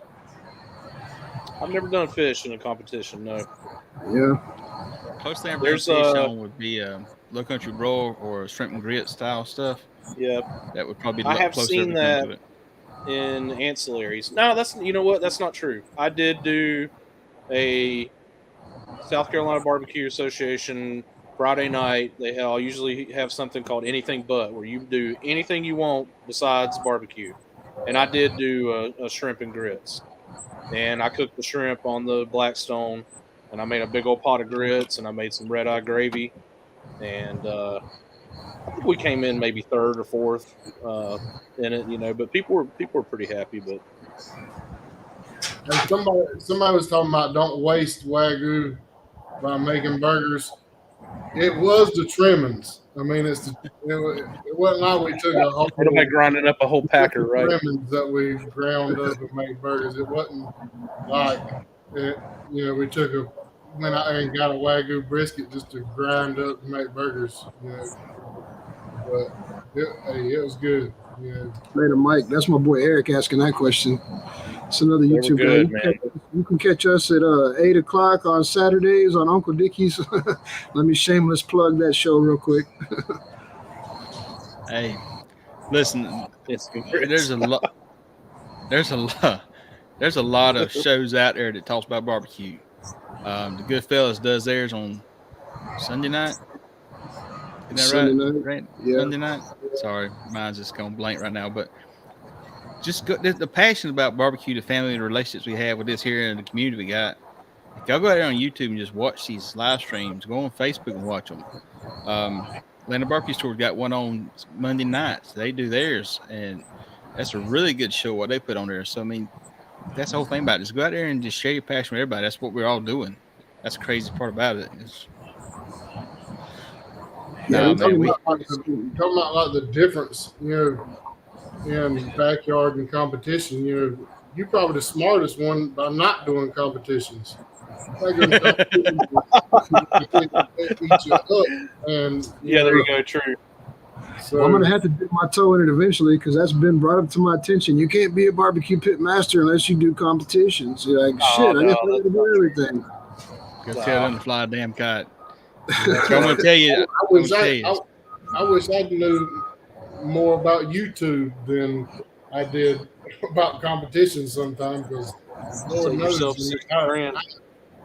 I've never done fish in a competition. No. Yeah. Close thing I've done fish on would be Low Country Broil or shrimp and grits style stuff. Yeah, that would probably be I have closer seen that to it. In ancillaries. No, that's what? That's not true. I did do a South Carolina Barbecue Association Friday night. I'll usually have something called Anything But, where you do anything you want besides barbecue. And I did do a shrimp and grits. And I cooked the shrimp on the Blackstone, and I made a big old pot of grits, and I made some red eye gravy. And I think we came in maybe third or fourth in it, but people were pretty happy. But and somebody was talking about don't waste Wagyu by making burgers. It was the trimmings. I mean, it wasn't like we took a whole. Everybody grinding up a whole packer, right? Trimmings that we ground up and made burgers. It wasn't like we took went out there and got a Wagyu brisket just to grind up and make burgers. But it was good. Later, Mike. That's my boy Eric asking that question. It's another YouTube guy. You can catch us at 8 o'clock on Saturdays on Uncle Dickie's. Let me shameless plug that show real quick. Hey, listen. There's a lot. There's a lot of shows out there that talks about barbecue. The Goodfellas does theirs on Sunday night. Isn't that Sunday right? Night. Yeah. Sunday night. Sorry, mine's just going blank right now. But just the passion about barbecue, the family and relationships we have with this here in the community we got. Y'all go out there on YouTube and just watch these live streams. Go on Facebook and watch them. Atlanta Barbecue Store's got one on Monday nights. They do theirs, and that's a really good show what they put on there. So I mean, that's the whole thing about it. Just go out there and just share your passion with everybody. That's what we're all doing. That's the crazy part about it. Yeah, Nah, we man, Talking about like the difference, in backyard and competition. You're probably the smartest one by not doing competitions. Like in competitions, they eat you up, and Yeah, there you go. True. So Well, I'm gonna have to dip my toe in it eventually because that's been brought up to my attention. You can't be a barbecue pit master unless you do competitions. You're like, shit, I guess I got to do everything. go tell them to fly a damn kite. That's I'm gonna right. tell you. I wish I knew more about YouTube than I did about competitions sometimes, because Lord Save knows yourself $60,000.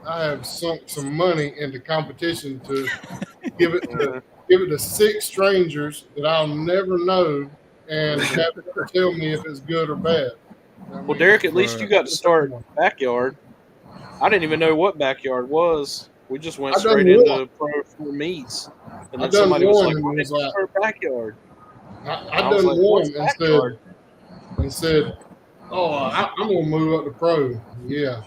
I have sunk some money into competition to give it to 6 strangers that I'll never know and have them tell me if it's good or bad. Well, Derek, at least you got to start backyard. I didn't even know what backyard was. We just went I done straight into one. pro for meats, and I then done somebody was one like, and "Why it didn't was you like start backyard?" I was done like, "What's one and backyard?" said, "Oh, I'm gonna move up to pro." Yeah,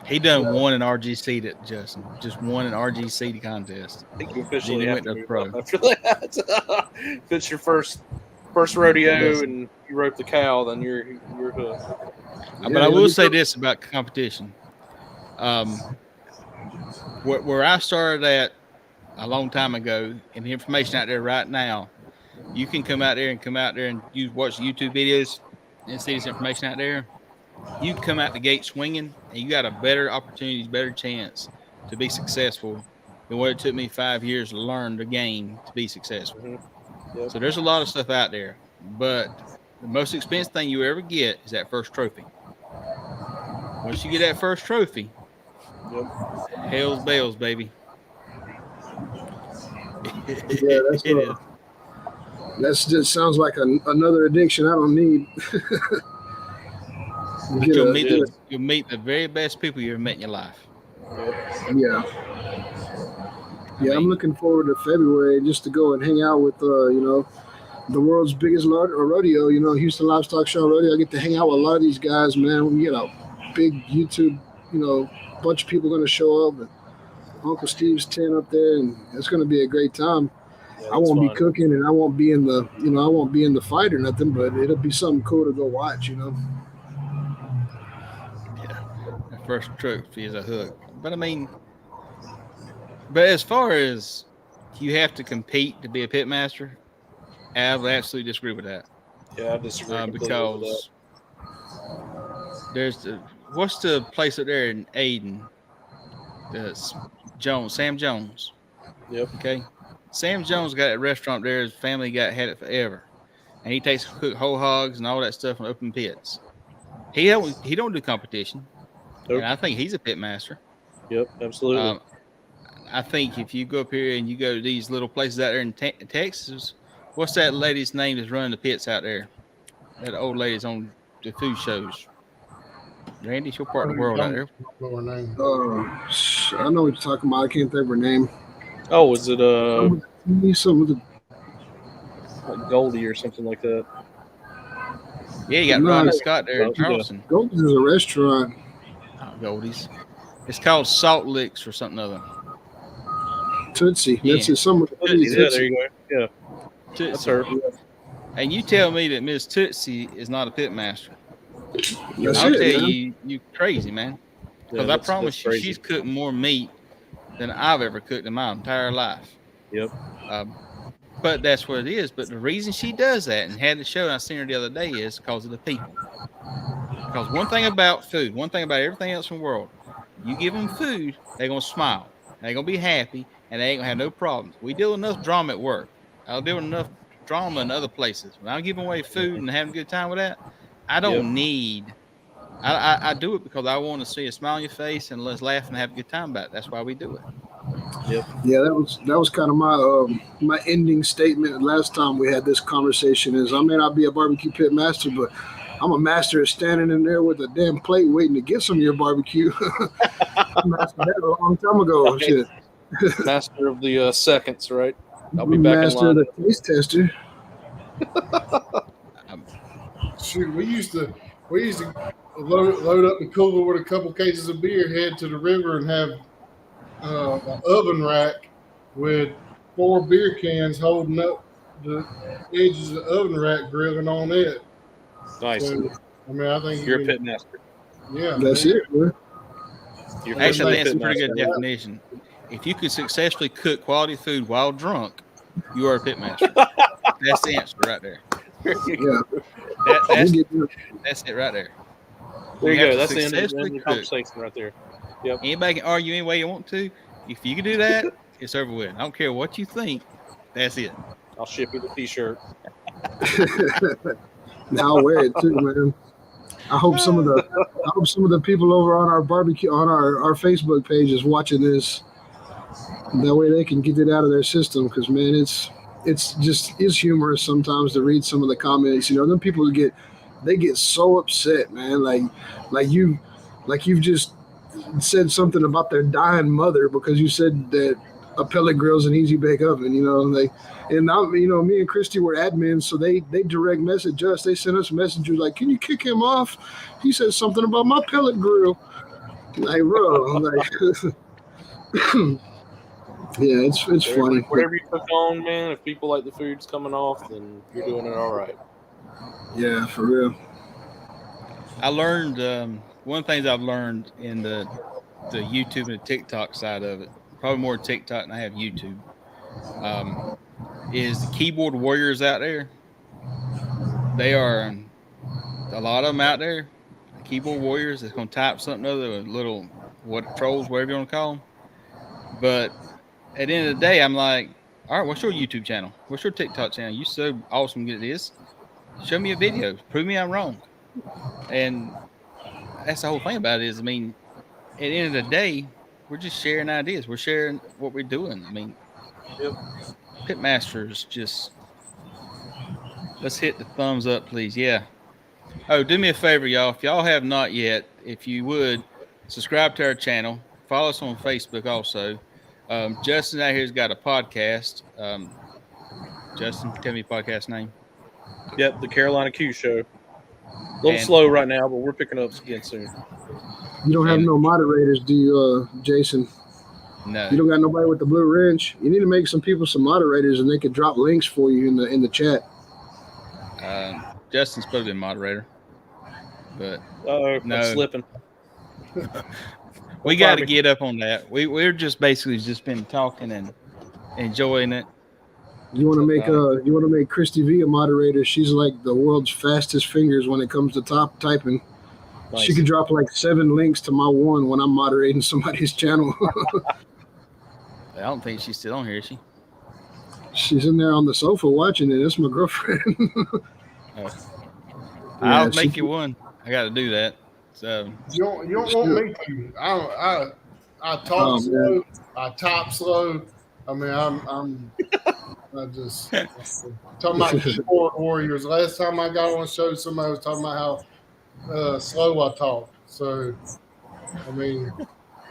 He done one in RGC that Justin, just one in RGC contest. I think you Then officially he have went to to move pro. up after that. If it's your first rodeo and you rope the cow, then you're hooked. But I will say this about competition. Where I started at a long time ago, and the information out there right now, you can come out there and you watch YouTube videos and see this information out there. You can come out the gate swinging, and you got a better opportunity, better chance to be successful than what it took me 5 years to learn the game to be successful. Yep. So there's a lot of stuff out there, but the most expensive thing you ever get is that first trophy. Once you get that first trophy, hell's bells, baby. Yeah, that's just sounds like another addiction I don't need. You'll meet the very best people you ever met in your life. Yeah. I'm looking forward to February just to go and hang out with the world's biggest rodeo, Houston Livestock Show Rodeo. I get to hang out with a lot of these guys, man. We get a big YouTube, bunch of people going to show up. And Uncle Steve's tent up there, and it's going to be a great time. I won't be cooking, and I won't be in the fight or nothing, but it'll be something cool to go watch, Yeah, that first trophy is a hook. But as far as you have to compete to be a pit master, I would absolutely disagree with that. Yeah, I disagree because there's what's the place up there in Aden? Sam Jones. Yep. Okay. Sam Jones got that restaurant there. His family had it forever, and he takes cook whole hogs and all that stuff from open pits. He don't do competition, and I think he's a pit master. Yep, absolutely. I think if you go up here and you go to these little places out there in Texas, what's that lady's name that's running the pits out there? That old lady's on the food shows. Randy, she'll part of the world out there. I know what you're talking about. I can't think of her name. Oh, was it some of the like Goldie or something like that? Yeah, you got Ronnie Scott there in Charleston. Goldie's is a restaurant. Oh, Goldie's. It's called Salt Licks or something other. Tootsie. That's it. Tootsie. Yeah, there you go. Yeah. Tootsie. That's her. And you tell me that Miss Tootsie is not a pit master. I'll tell you crazy, man. Because I promise you, she's cooked more meat than I've ever cooked in my entire life. Yep. But that's what it is. But the reason she does that and had the show, and I seen her the other day, is because of the people. Because one thing about food, one thing about everything else in the world, you give them food, they're going to smile. They're going to be happy, and they ain't going to have no problems. We deal with enough drama at work. I'll deal with enough drama in other places. When I'm giving away food and having a good time with that, I don't need. I do it because I want to see a smile on your face and let's laugh and have a good time about it. That's why we do it. Yep. Yeah, that was kind of my ending statement last time we had this conversation. Is I may not be a barbecue pit master, but I'm a master of standing in there with a damn plate waiting to get some of your barbecue. I mastered that a long time ago. Shit. Master of the seconds, right? I'll be back in Master line. the taste tester. Shoot, we used to load up the cooler with a couple cases of beer, head to the river, and have an oven rack with 4 beer cans holding up the edges of the oven rack, grilling on it. Nice. So, I mean, I think You're a pit master. Yeah, That's man. it, bro. You're Actually, officially that's a a pit pretty good master. definition. If you could successfully cook quality food while drunk, you are a pit master. That's the answer right there. Yeah. That's You get- that's it right there. There you have go. to That's the end of successfully the cook. conversation right there. Yep. Anybody can argue any way you want to. If you can do that, it's over with. I don't care what you think. That's it. I'll ship you the T-shirt. Now I'll wear it too, man. I hope some of the people over on our barbecue on our Facebook page is watching this. That way they can get it out of their system, because man, it's humorous sometimes to read some of the comments. You know, then people get so upset, man. Like you've just said something about their dying mother because you said that a pellet grill's an easy bake oven. You know, me and Christy were admins, so they direct message us. They sent us messages like, "Can you kick him off? He said something about my pellet grill." Like, bro, like, yeah, it's funny. Whatever you cook on, man. If people like the food's coming off, then you're doing it all right. Yeah, for real. I learned one of the things I've learned in the YouTube and the TikTok side of it, probably more TikTok than I have YouTube, is the keyboard warriors out there. They are a lot of them out there. The keyboard warriors that's going to type something other, little trolls, whatever you want to call them. But at the end of the day, I'm like, all right, what's your YouTube channel? What's your TikTok channel? You so awesome at this. Show me a video. Prove me I'm wrong. And that's the whole thing about it is, I mean, at the end of the day, we're just sharing ideas. We're sharing what we're doing. I mean, Pitmasters, just let's hit the thumbs up, please. Yeah. Oh, do me a favor, y'all. If y'all have not yet, if you would, subscribe to our channel. Follow us on Facebook also. Justin out here's got a podcast. Justin, tell me your podcast name. Yep, the Carolina Q Show. A little slow right now, but we're picking up again soon. You don't have no moderators, do you, Jason? No. You don't got nobody with the blue wrench. You need to make some people some moderators, and they could drop links for you in the chat. Justin's supposed to be a moderator, but no, no. I'm slipping. We got to get up on that. We're just basically just been talking and enjoying it. You want to make Christy V a moderator? She's like the world's fastest fingers when it comes to typing. Nice. She could drop like 7 links to my one when I'm moderating somebody's channel. I don't think she's still on here, is she? She's in there on the sofa watching it. That's my girlfriend. I'll make you one. I got to do that. So you don't want me to. I talk slow. Man. I type slow. I mean, I just talking about keyboard warriors. Last time I got on a show, somebody was talking about how slow I talk. So, I mean,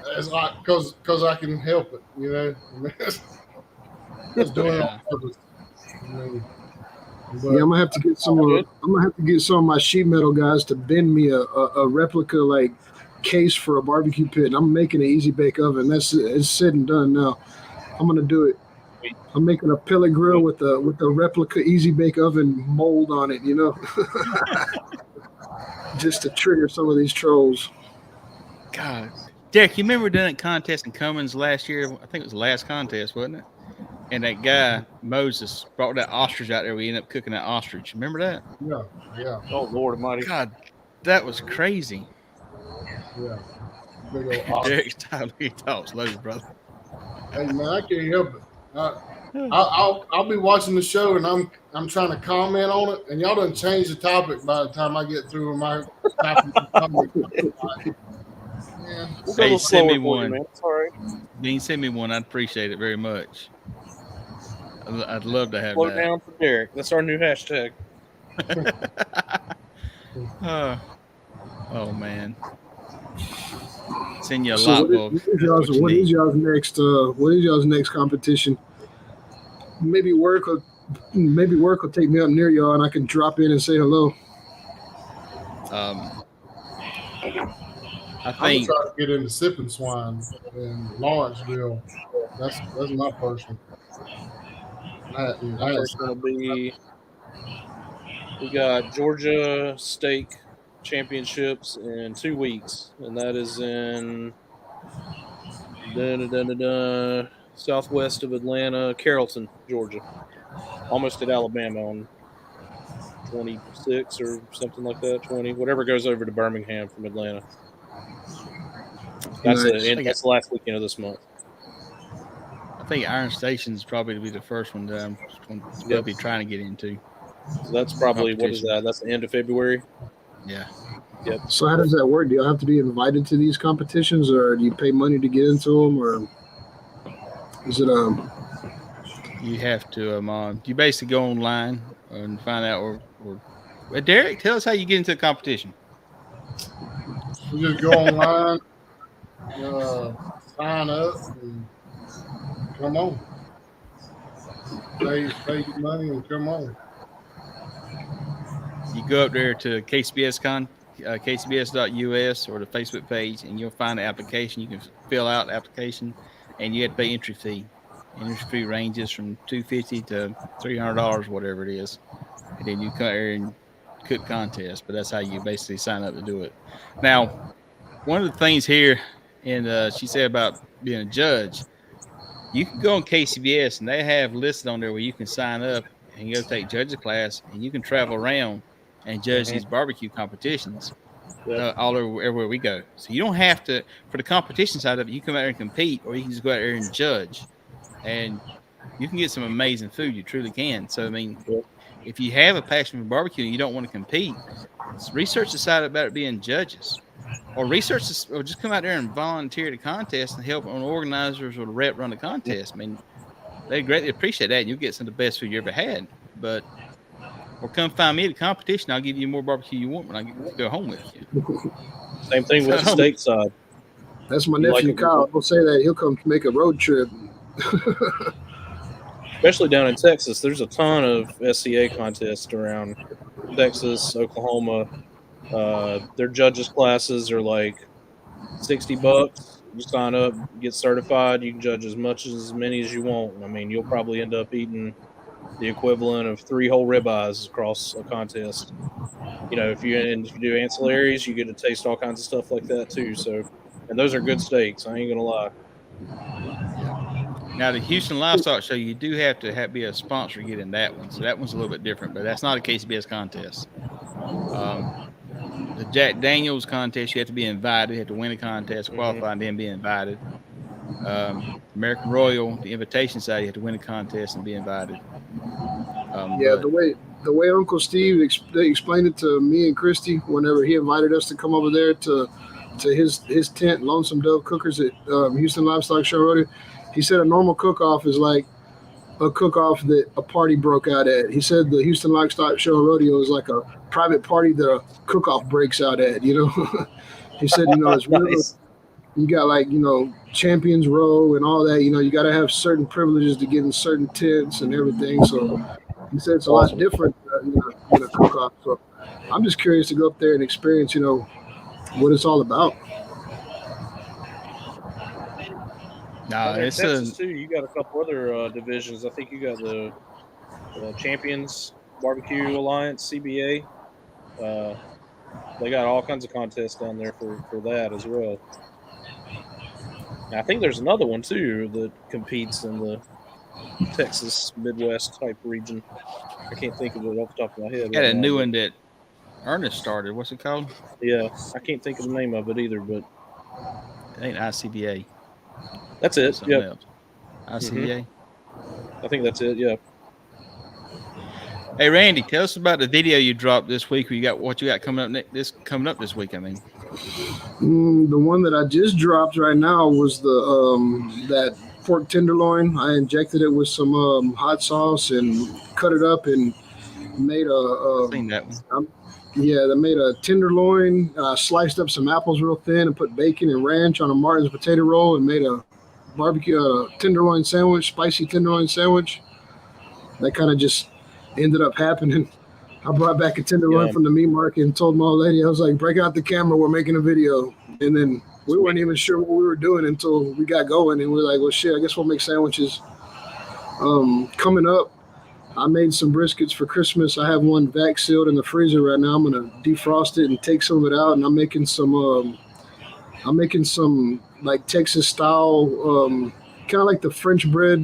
it's like because I can help it, you know. I mean, just doing it on purpose. I mean, but, yeah, I'm gonna have to get some of my sheet metal guys to bend me a replica like case for a barbecue pit. And I'm making an easy bake oven. It's said and done now. I'm gonna do it. I'm making a pellet grill with a replica easy bake oven mold on it, you know, just to trigger some of these trolls. God, Derek, you remember doing that contest in Cummins last year? I think it was the last contest, wasn't it? And that guy Moses brought that ostrich out there. We ended up cooking that ostrich. Remember that? Yeah. Oh Lord Almighty! God, that was crazy. Yeah. Big old Derek's time he talks slow, brother. Hey man, I can't help it. I'll be watching the show and I'm trying to comment on it, and y'all done change the topic by the time I get through with my topic. We'll go a little slower for you, man. Sorry. Dean, send me one. I'd appreciate it very much. I'd love to have Slow that. down for Derek. That's our new hashtag. Oh man. Send you a so light bulb. What is y'all's next competition? maybe work will take me up near y'all, and I can drop in and say hello. I I'm gonna think try to get into sipping swine in Lawrenceville. That's my personal. My first one will be, we got Georgia Steak Championships in 2 weeks, and that is in southwest of Atlanta, Carrollton, Georgia, almost at Alabama on 26 or something like that, 20, whatever goes over to Birmingham from Atlanta. That's Nice. that's the last weekend of this month. I think Iron Station's probably to be the first one that I'm supposed to be trying to get into. So that's probably, what is that? That's the end of February. Yeah. Yep. So how does that work? Do you have to be invited to these competitions, or do you pay money to get into them, or is it You have to you basically go online and find out or Derek, tell us how you get into the competition. We just go online, sign up, and come on. Pay your money and come on. You go up there to kcbs.us or the Facebook page, and you'll find the application. You can fill out the application, and you have to pay entry fee. Entry fee ranges from $250 to $300, whatever it is, and then you come there and cook contest. But that's how you basically sign up to do it. Now, one of the things here, and she said about being a judge, you can go on KCBS, and they have listed on there where you can sign up and go take judges class, and you can travel around and judge these barbecue competitions all over everywhere we go. So you don't have to, for the competition side of it, you come out there and compete, or you can just go out there and judge, and you can get some amazing food. You truly can. So I mean, if you have a passion for barbecue and you don't want to compete, research the side about it being judges, or research this, or just come out there and volunteer the contest and help on organizers or the rep run the contest. I mean, they greatly appreciate that, and you'll get some of the best food you ever had. But or come find me at a competition. I'll give you more barbecue you want when I go home with you. Same thing with the steak side. That's my nephew Kyle. He'll say that he'll come make a road trip. Especially down in Texas, there's a ton of SCA contests around Texas, Oklahoma. Their judges classes are like $60. You sign up, get certified. You can judge as many as you want. I mean, you'll probably end up eating the equivalent of 3 whole ribeyes across a contest. You know, if you do ancillaries, you get to taste all kinds of stuff like that too. So, and those are good steaks. I ain't gonna lie. Now, the Houston Livestock Show, you do have to be a sponsor to get in that one. So that one's a little bit different, but that's not a KCBS contest. The Jack Daniels contest, you have to be invited. You have to win a contest, qualify, and then be invited. American Royal, the invitation side, you have to win a contest and be invited. The way Uncle Steve explained it to me and Christy whenever he invited us to come over there to his tent, Lonesome Dove Cookers at Houston Livestock Show Rodeo, he said a normal cook-off is like a cook-off that a party broke out at. He said the Houston Livestock Show Rodeo is like a private party that a cook-off breaks out at, you know. He said, you know, it's really nice. You got like, you know, Champions Row and all that, you know, you got to have certain privileges to get in certain tents and everything. So he said it's a lot different than a cook-off. So I'm just curious to go up there and experience, you know, what it's all about. No, in Texas too. You got a couple other divisions. I think you got the Champions Barbecue Alliance (CBA). They got all kinds of contests down there for that as well. Now, I think there's another one too that competes in the Texas Midwest type region. I can't think of it off the top of my head. Got a new one that Ernest started. What's it called? Yeah, I can't think of the name of it either, but it ain't ICBA. That's it. Yeah. ICBA. I think that's it. Yeah. Hey Randy, tell us about the video you dropped this week. What you got coming up this week. I mean, the one that I just dropped right now was the that pork tenderloin. I injected it with some hot sauce and cut it up and made seen that one. They made a tenderloin. Sliced up some apples real thin and put bacon and ranch on a Martin's potato roll and made a barbecue tenderloin sandwich, spicy tenderloin sandwich. that kind of just ended up happening. I brought back a tenderloin Yeah. from the meat market and told my old lady, I was like, break out the camera, we're making a video. And then we weren't even sure what we were doing until we got going. And we were like, well, shit, I guess we'll make sandwiches. Coming up, I made some briskets for Christmas. I have one vac sealed in the freezer right now. I'm gonna defrost it and take some of it out. And I'm making some like Texas style, kind of like the French bread,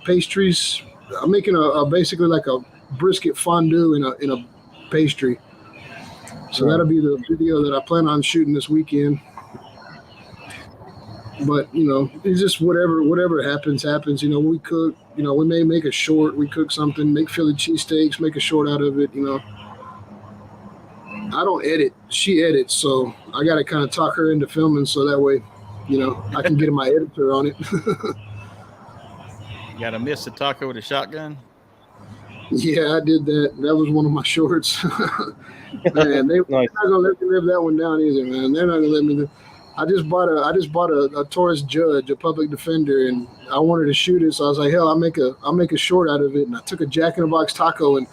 pastries. I'm making a basically like a brisket fondue in a pastry. So that'll be the video that I plan on shooting this weekend. But it's just whatever happens. We cook. We may make a short. We cook something, make Philly cheesesteaks, make a short out of it. I don't edit. She edits, so I got to kind of talk her into filming, so that way, I can get my editor on it. You got to miss the taco with a shotgun. Yeah, I did that. That was one of my shorts. Man, they're not gonna let me live that one down either, man. They're not gonna let me. I just bought a Taurus Judge, a public defender, and I wanted to shoot it. So I was like, hell, I'll make a short out of it. And I took a Jack in the Box taco, and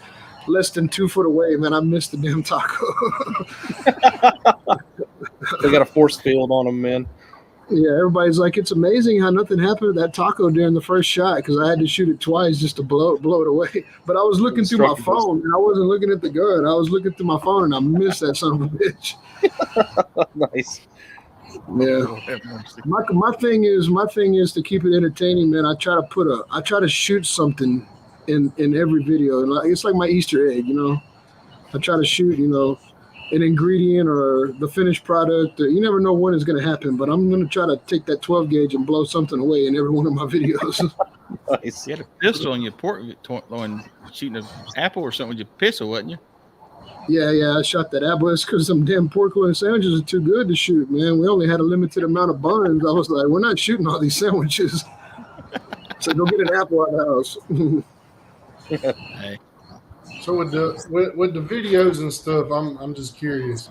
less than 2 foot away, man, I missed the damn taco. They got a force field on them, man. Yeah, everybody's like, it's amazing how nothing happened to that taco during the first shot because I had to shoot it twice just to blow it away. But I was looking through my phone, and I wasn't looking at the gun. I was looking through my phone, and I missed that son of a bitch. Nice. Yeah. My thing is to keep it entertaining, man. I try to shoot something in every video, and it's like my Easter egg, I try to shoot, an ingredient or the finished product. You never know when it's going to happen, but I'm going to try to take that 12 gauge and blow something away in every one of my videos. Nice. You had a pistol on your when shooting an apple or something with your pistol, wasn't you? Yeah, I shot that apple. It's because some damn pork loin sandwiches are too good to shoot, man. We only had a limited amount of buns. I was like, we're not shooting all these sandwiches. So go get an apple out of the house. Hey. So with the videos and stuff, I'm just curious,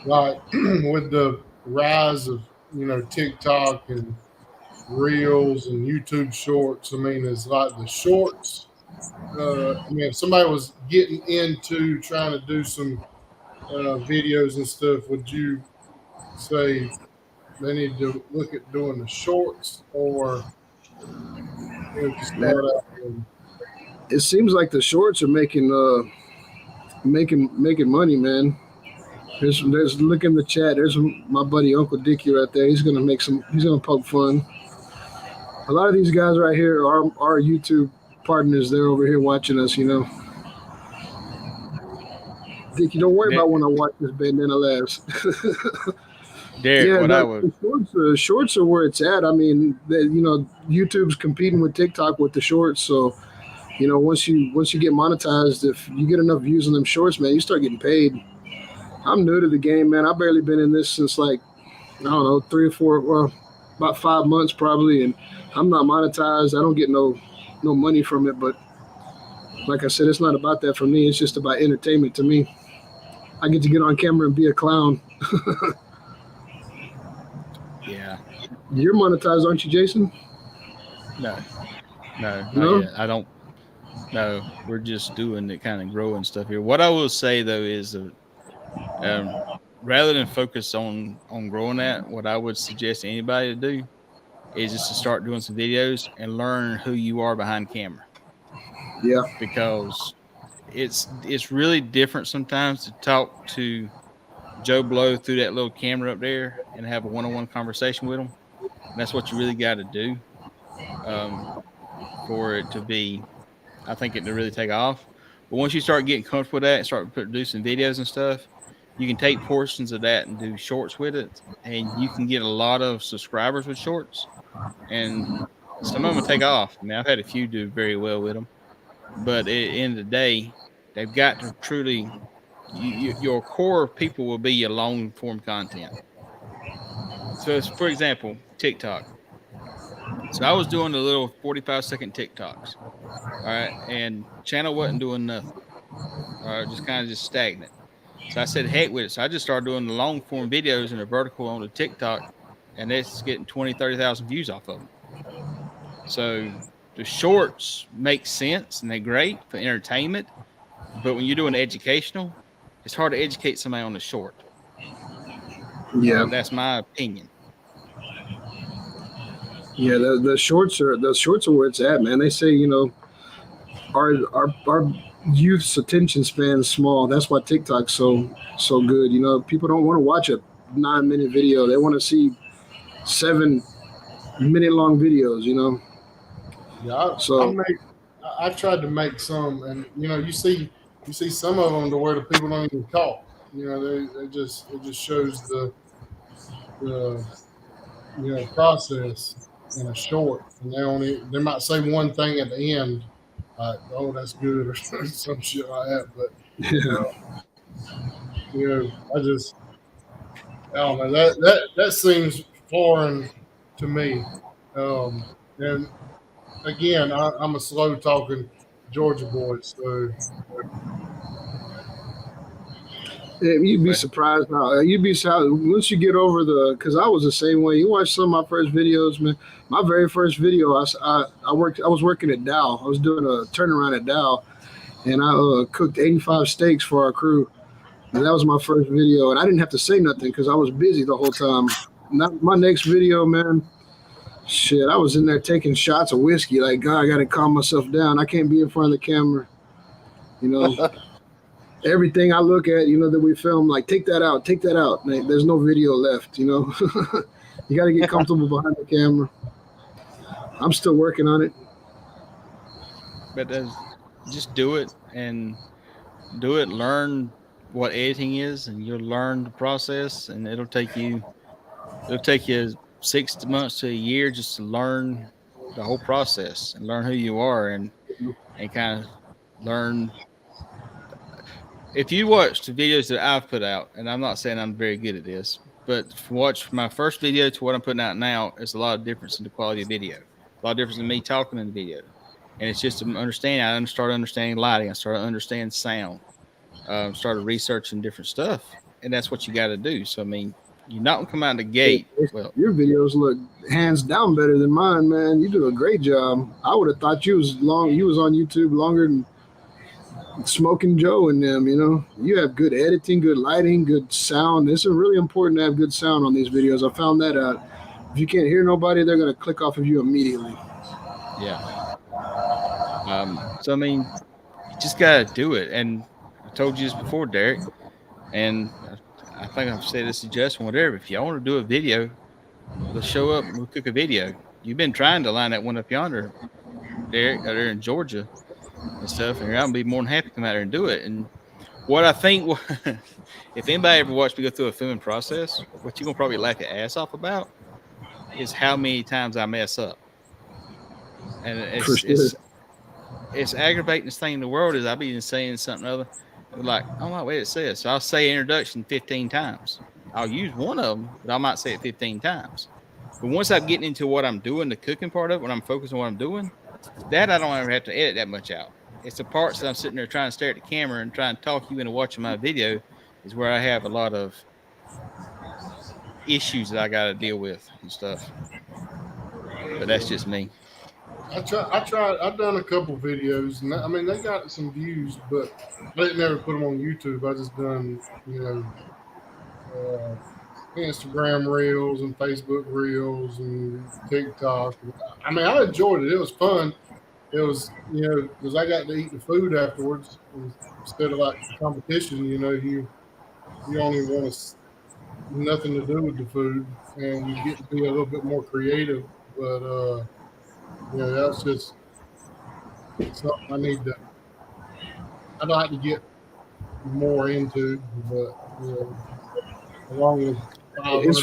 like with the rise of TikTok and Reels and YouTube Shorts. I mean, it's like the shorts. If somebody was getting into trying to do some videos and stuff, would you say they need to look at doing the shorts or just start out? It seems like the shorts are making money, man. There's look in the chat. There's my buddy Uncle Dickie right there. He's gonna poke fun. A lot of these guys right here are our YouTube partners. They're over here watching us, Dickie, don't worry about when I watch this bandana laughs. Derek, the shorts are where it's at. I mean, YouTube's competing with TikTok with the shorts, so once you get monetized, if you get enough views on them shorts, man, you start getting paid. I'm new to the game, man. I've barely been in this since I don't know, 3 or 4, well, about 5 months probably, and I'm not monetized. I don't get no money from it, but like I said, it's not about that for me. It's just about entertainment to me. I get to get on camera and be a clown. Yeah. You're monetized, aren't you, Jason? No, I don't. No, we're just doing it, kind of growing stuff here. What I will say though is, rather than focus on growing that, what I would suggest anybody to do is just to start doing some videos and learn who you are behind camera. Yeah, because it's really different sometimes to talk to Joe Blow through that little camera up there and have a one-on-one conversation with him. And that's what you really got to do for it to be, I think, it to really take off. But once you start getting comfortable with that and start producing videos and stuff, you can take portions of that and do shorts with it, and you can get a lot of subscribers with shorts. And some of them take off. I mean, I've had a few do very well with them. But at the end of the day, they've got to truly, your core people will be your long form content. So, for example, TikTok. So I was doing the little 45-second TikToks. All right. And channel wasn't doing nothing. All right. Just stagnant. So I said, heck with it. So I just started doing the long form videos and a vertical on the TikTok, and it's getting 20,000, 30,000 views off of them. So the shorts make sense and they're great for entertainment, but when you're doing educational, it's hard to educate somebody on the short. Yeah, That's my opinion. yeah. The shorts are where it's at, man. They say our youth's attention span is small. That's why TikTok's so good. People don't want to watch a 9-minute video. They want to see 7-minute long videos. Yeah, So I tried to make some, and you see some of them to where the people don't even talk. It just shows the process in a short, and they might say one thing at the end, like, "Oh, that's good," or some shit like that. But yeah, I just I don't know, that seems foreign to me. And again, I'm a slow talking Georgia boy, so you'd be surprised now. You'd be surprised once you get over because I was the same way. You watch some of my first videos, man. My very first video, I was working at Dow. I was doing a turnaround at Dow, and I cooked 85 steaks for our crew. And that was my first video, and I didn't have to say nothing because I was busy the whole time. My next video, man, shit, I was in there taking shots of whiskey. Like, God, I got to calm myself down. I can't be in front of the camera. Everything I look at, that we film, like, take that out. Like, there's no video left, You got to get comfortable behind the camera. I'm still working on it. But just do it and do it. Learn what editing is, and you'll learn the process. And it'll take you 6 months to a year just to learn the whole process and learn who you are and kind of learn. If you watch the videos that I've put out, and I'm not saying I'm very good at this, but watch my first video to what I'm putting out now, it's a lot of difference in the quality of video. A lot of difference in me talking in the video. And it's just to understand. I started understanding lighting. I started understanding sound. Started researching different stuff. And that's what you got to do. So, I mean, you're not going to come out the gate. Well, your videos look hands down better than mine, man. You do a great job. I would have thought you was on YouTube longer than Smoking Joe and them. You have good editing, good lighting, good sound. It's really important to have good sound on these videos. I found that out. If you can't hear nobody, they're going to click off of you immediately. Yeah. So, I mean, you just got to do it. And I told you this before, Derek, and I think I've said this suggestion, whatever. If y'all want to do a video, let's show up and we'll cook a video. You've been trying to line that one up yonder, Derek, out there in Georgia and stuff, and I'll be more than happy to come out there and do it. And what I think, if anybody ever watched me go through a filming process, what you're going to probably laugh your ass off about is how many times I mess up. And it's aggravating thing in the world is I'll be saying something other. Like, oh my, wait, it says. So I'll say introduction 15 times. I'll use one of them, but I might say it 15 times. But once I'm getting into what I'm doing, the cooking part of it, when I'm focused on what I'm doing, that I don't ever have to edit that much out. It's the parts that I'm sitting there trying to stare at the camera and trying to talk you into watching my video is where I have a lot of issues that I got to deal with and stuff. But that's just me. I've done a couple videos, and I mean, they got some views, but I didn't ever put them on YouTube. I just done, Instagram reels and Facebook reels and TikTok. I mean, I enjoyed it. It was fun. It was, because I got to eat the food afterwards instead of like competition. You only want nothing to do with the food, and you get to be a little bit more creative. But that's just something I'd like to get more into, but along with it's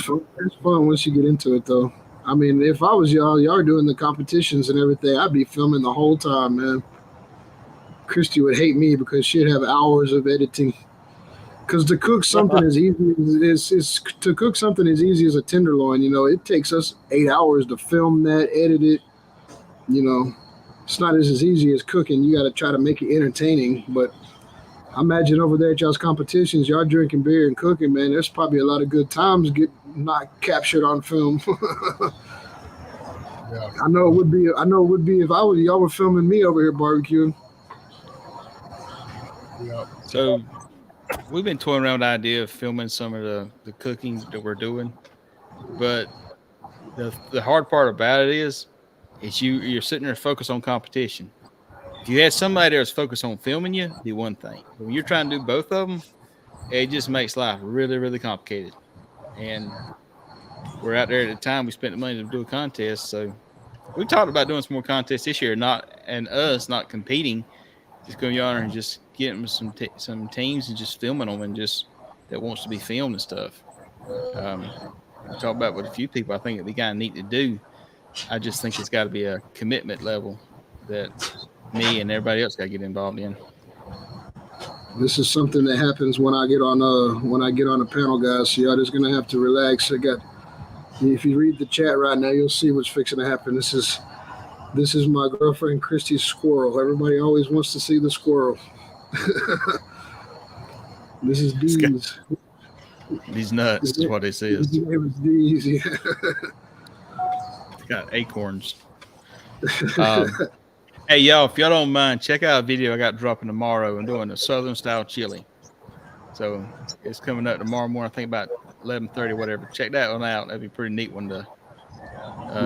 fun once you get into it, though. I mean, if I was y'all are doing the competitions and everything, I'd be filming the whole time, man. Christy would hate me because she'd have hours of editing. Because to cook something as easy as a tenderloin, it takes us 8 hours to film that, edit it. It's not as easy as cooking. You got to try to make it entertaining. But I imagine over there at y'all's competitions, y'all drinking beer and cooking, man. There's probably a lot of good times get not captured on film. Yeah. I know it would be. I know it would be if y'all were filming me over here barbecuing. Yeah. So we've been toying around with the idea of filming some of the cooking that we're doing, but the hard part about it is you're sitting there focused on competition. If you had somebody that was focused on filming you, it'd be one thing. But when you're trying to do both of them, it just makes life really, really complicated. And we're out there at the time we spent the money to do a contest. So we talked about doing some more contests this year, us not competing, just going yonder and just getting some teams and just filming them and just that wants to be filmed and stuff. Talk about with a few people. I think that we kind of need to do. I just think it's got to be a commitment level that me and everybody else got to get involved in. This is something that happens when I get on a panel, guys. So y'all just gonna have to relax. If you read the chat right now, you'll see what's fixing to happen. This is my girlfriend Christy's squirrel. Everybody always wants to see the squirrel. This is Dee's. These nuts is what this is. His name is Dee's. Yeah. Got acorns. Hey, y'all, if y'all don't mind, check out a video I got dropping tomorrow. I'm doing a Southern style chili. So it's coming up tomorrow morning, I think about 11:30, whatever. Check that one out. That'd be a pretty neat one to.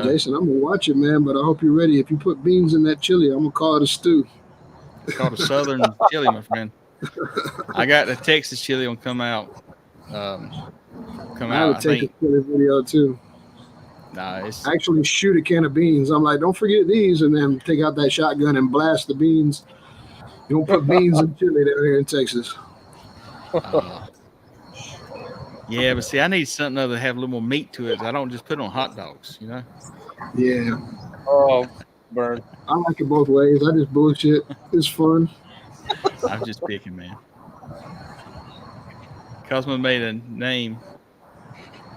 Jason, I'm going to watch it, man, but I hope you're ready. If you put beans in that chili, I'm going to call it a stew. It's called a Southern chili, my friend. I got the Texas chili on come out. I would take a chili video, too. Nah, I actually shoot a can of beans. I'm like, don't forget these, and then take out that shotgun and blast the beans. You don't put beans in chili down here in Texas. Yeah, but see, I need something other to have a little more meat to it. I don't just put it on hot dogs, you know? Yeah. Oh, burn. I like it both ways. I just bullshit. It's fun. I'm just picking, man. Cosmo made a name.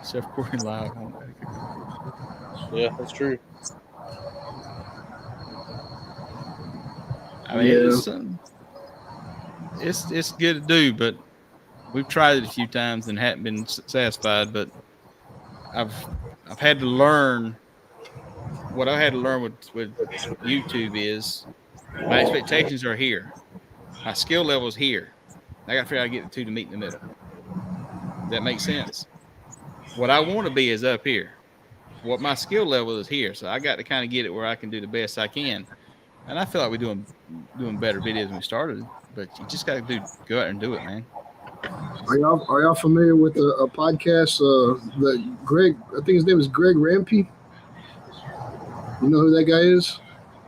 Self-recording live. Yeah, that's true. I mean, it's good to do, but we've tried it a few times and haven't been satisfied. But I've had to learn what I had to learn with YouTube is my expectations are here, my skill level is here. I got to figure out how to get the two to meet in the middle. Does that make sense? What I want to be is up here. What my skill level is here, so I got to kind of get it where I can do the best I can. And I feel like we're doing better videos than we started, but you just got to go out and do it, man. Are y'all familiar with a podcast? That Greg, I think his name is Greg Rampy. You know who that guy is?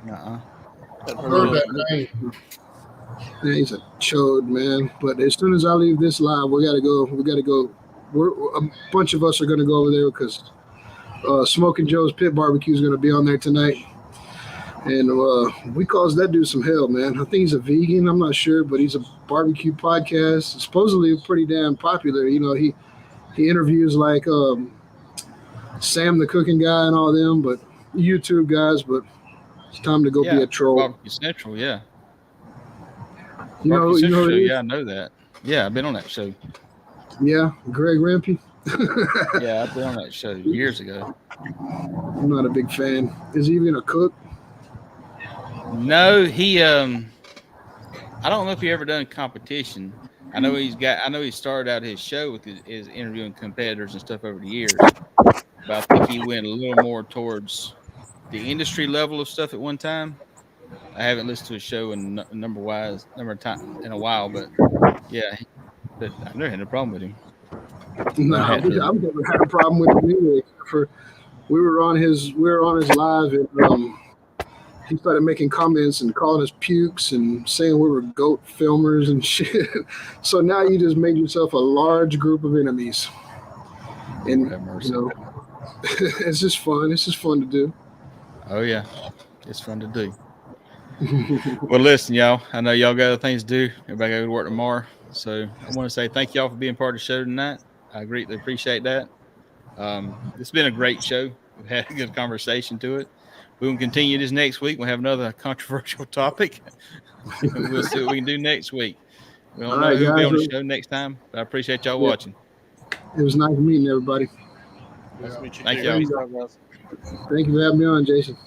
I've heard that name. Yeah, he's a chode, man. But as soon as I leave this live, we gotta go. A bunch of us are gonna go over there because Smoking Joe's Pit Barbecue is gonna be on there tonight. And we caused that dude some hell, man. I think he's a vegan. I'm not sure, but he's a barbecue podcast. Supposedly pretty damn popular. You know, he interviews like Sam the cooking guy and all them, but YouTube guys. But it's time to go be a troll. Barbecue Central, yeah. You know show, yeah, I know that. Yeah, I've been on that show. Yeah, Greg Rampy. Yeah, I've been on that show years ago. I'm not a big fan. Is he even a cook? No, he I don't know if he ever done competition. I know he started out his show with his interviewing competitors and stuff over the years. But I think he went a little more towards the industry level of stuff at one time. I haven't listened to his show in number of time in a while, but yeah, but I've never had a problem with him. No, I've never had a problem with him anyway. We were on his live and he started making comments and calling us pukes and saying we were goat filmers and shit. So now you just made yourself a large group of enemies. And you know, it's just fun. It's just fun to do. Oh yeah, it's fun to do. Well, listen, y'all. I know y'all got other things to do. Everybody got to work tomorrow. So I want to say thank y'all for being part of the show tonight. I greatly appreciate that. It's been a great show. We've had a good conversation to it. We will continue this next week. We'll have another controversial topic. We'll see what we can do next week. We don't know who will be on the show next time, but I appreciate y'all watching. It was nice meeting everybody. Nice to meet you. Thank too. y'all. Thank you for having me on, Jason.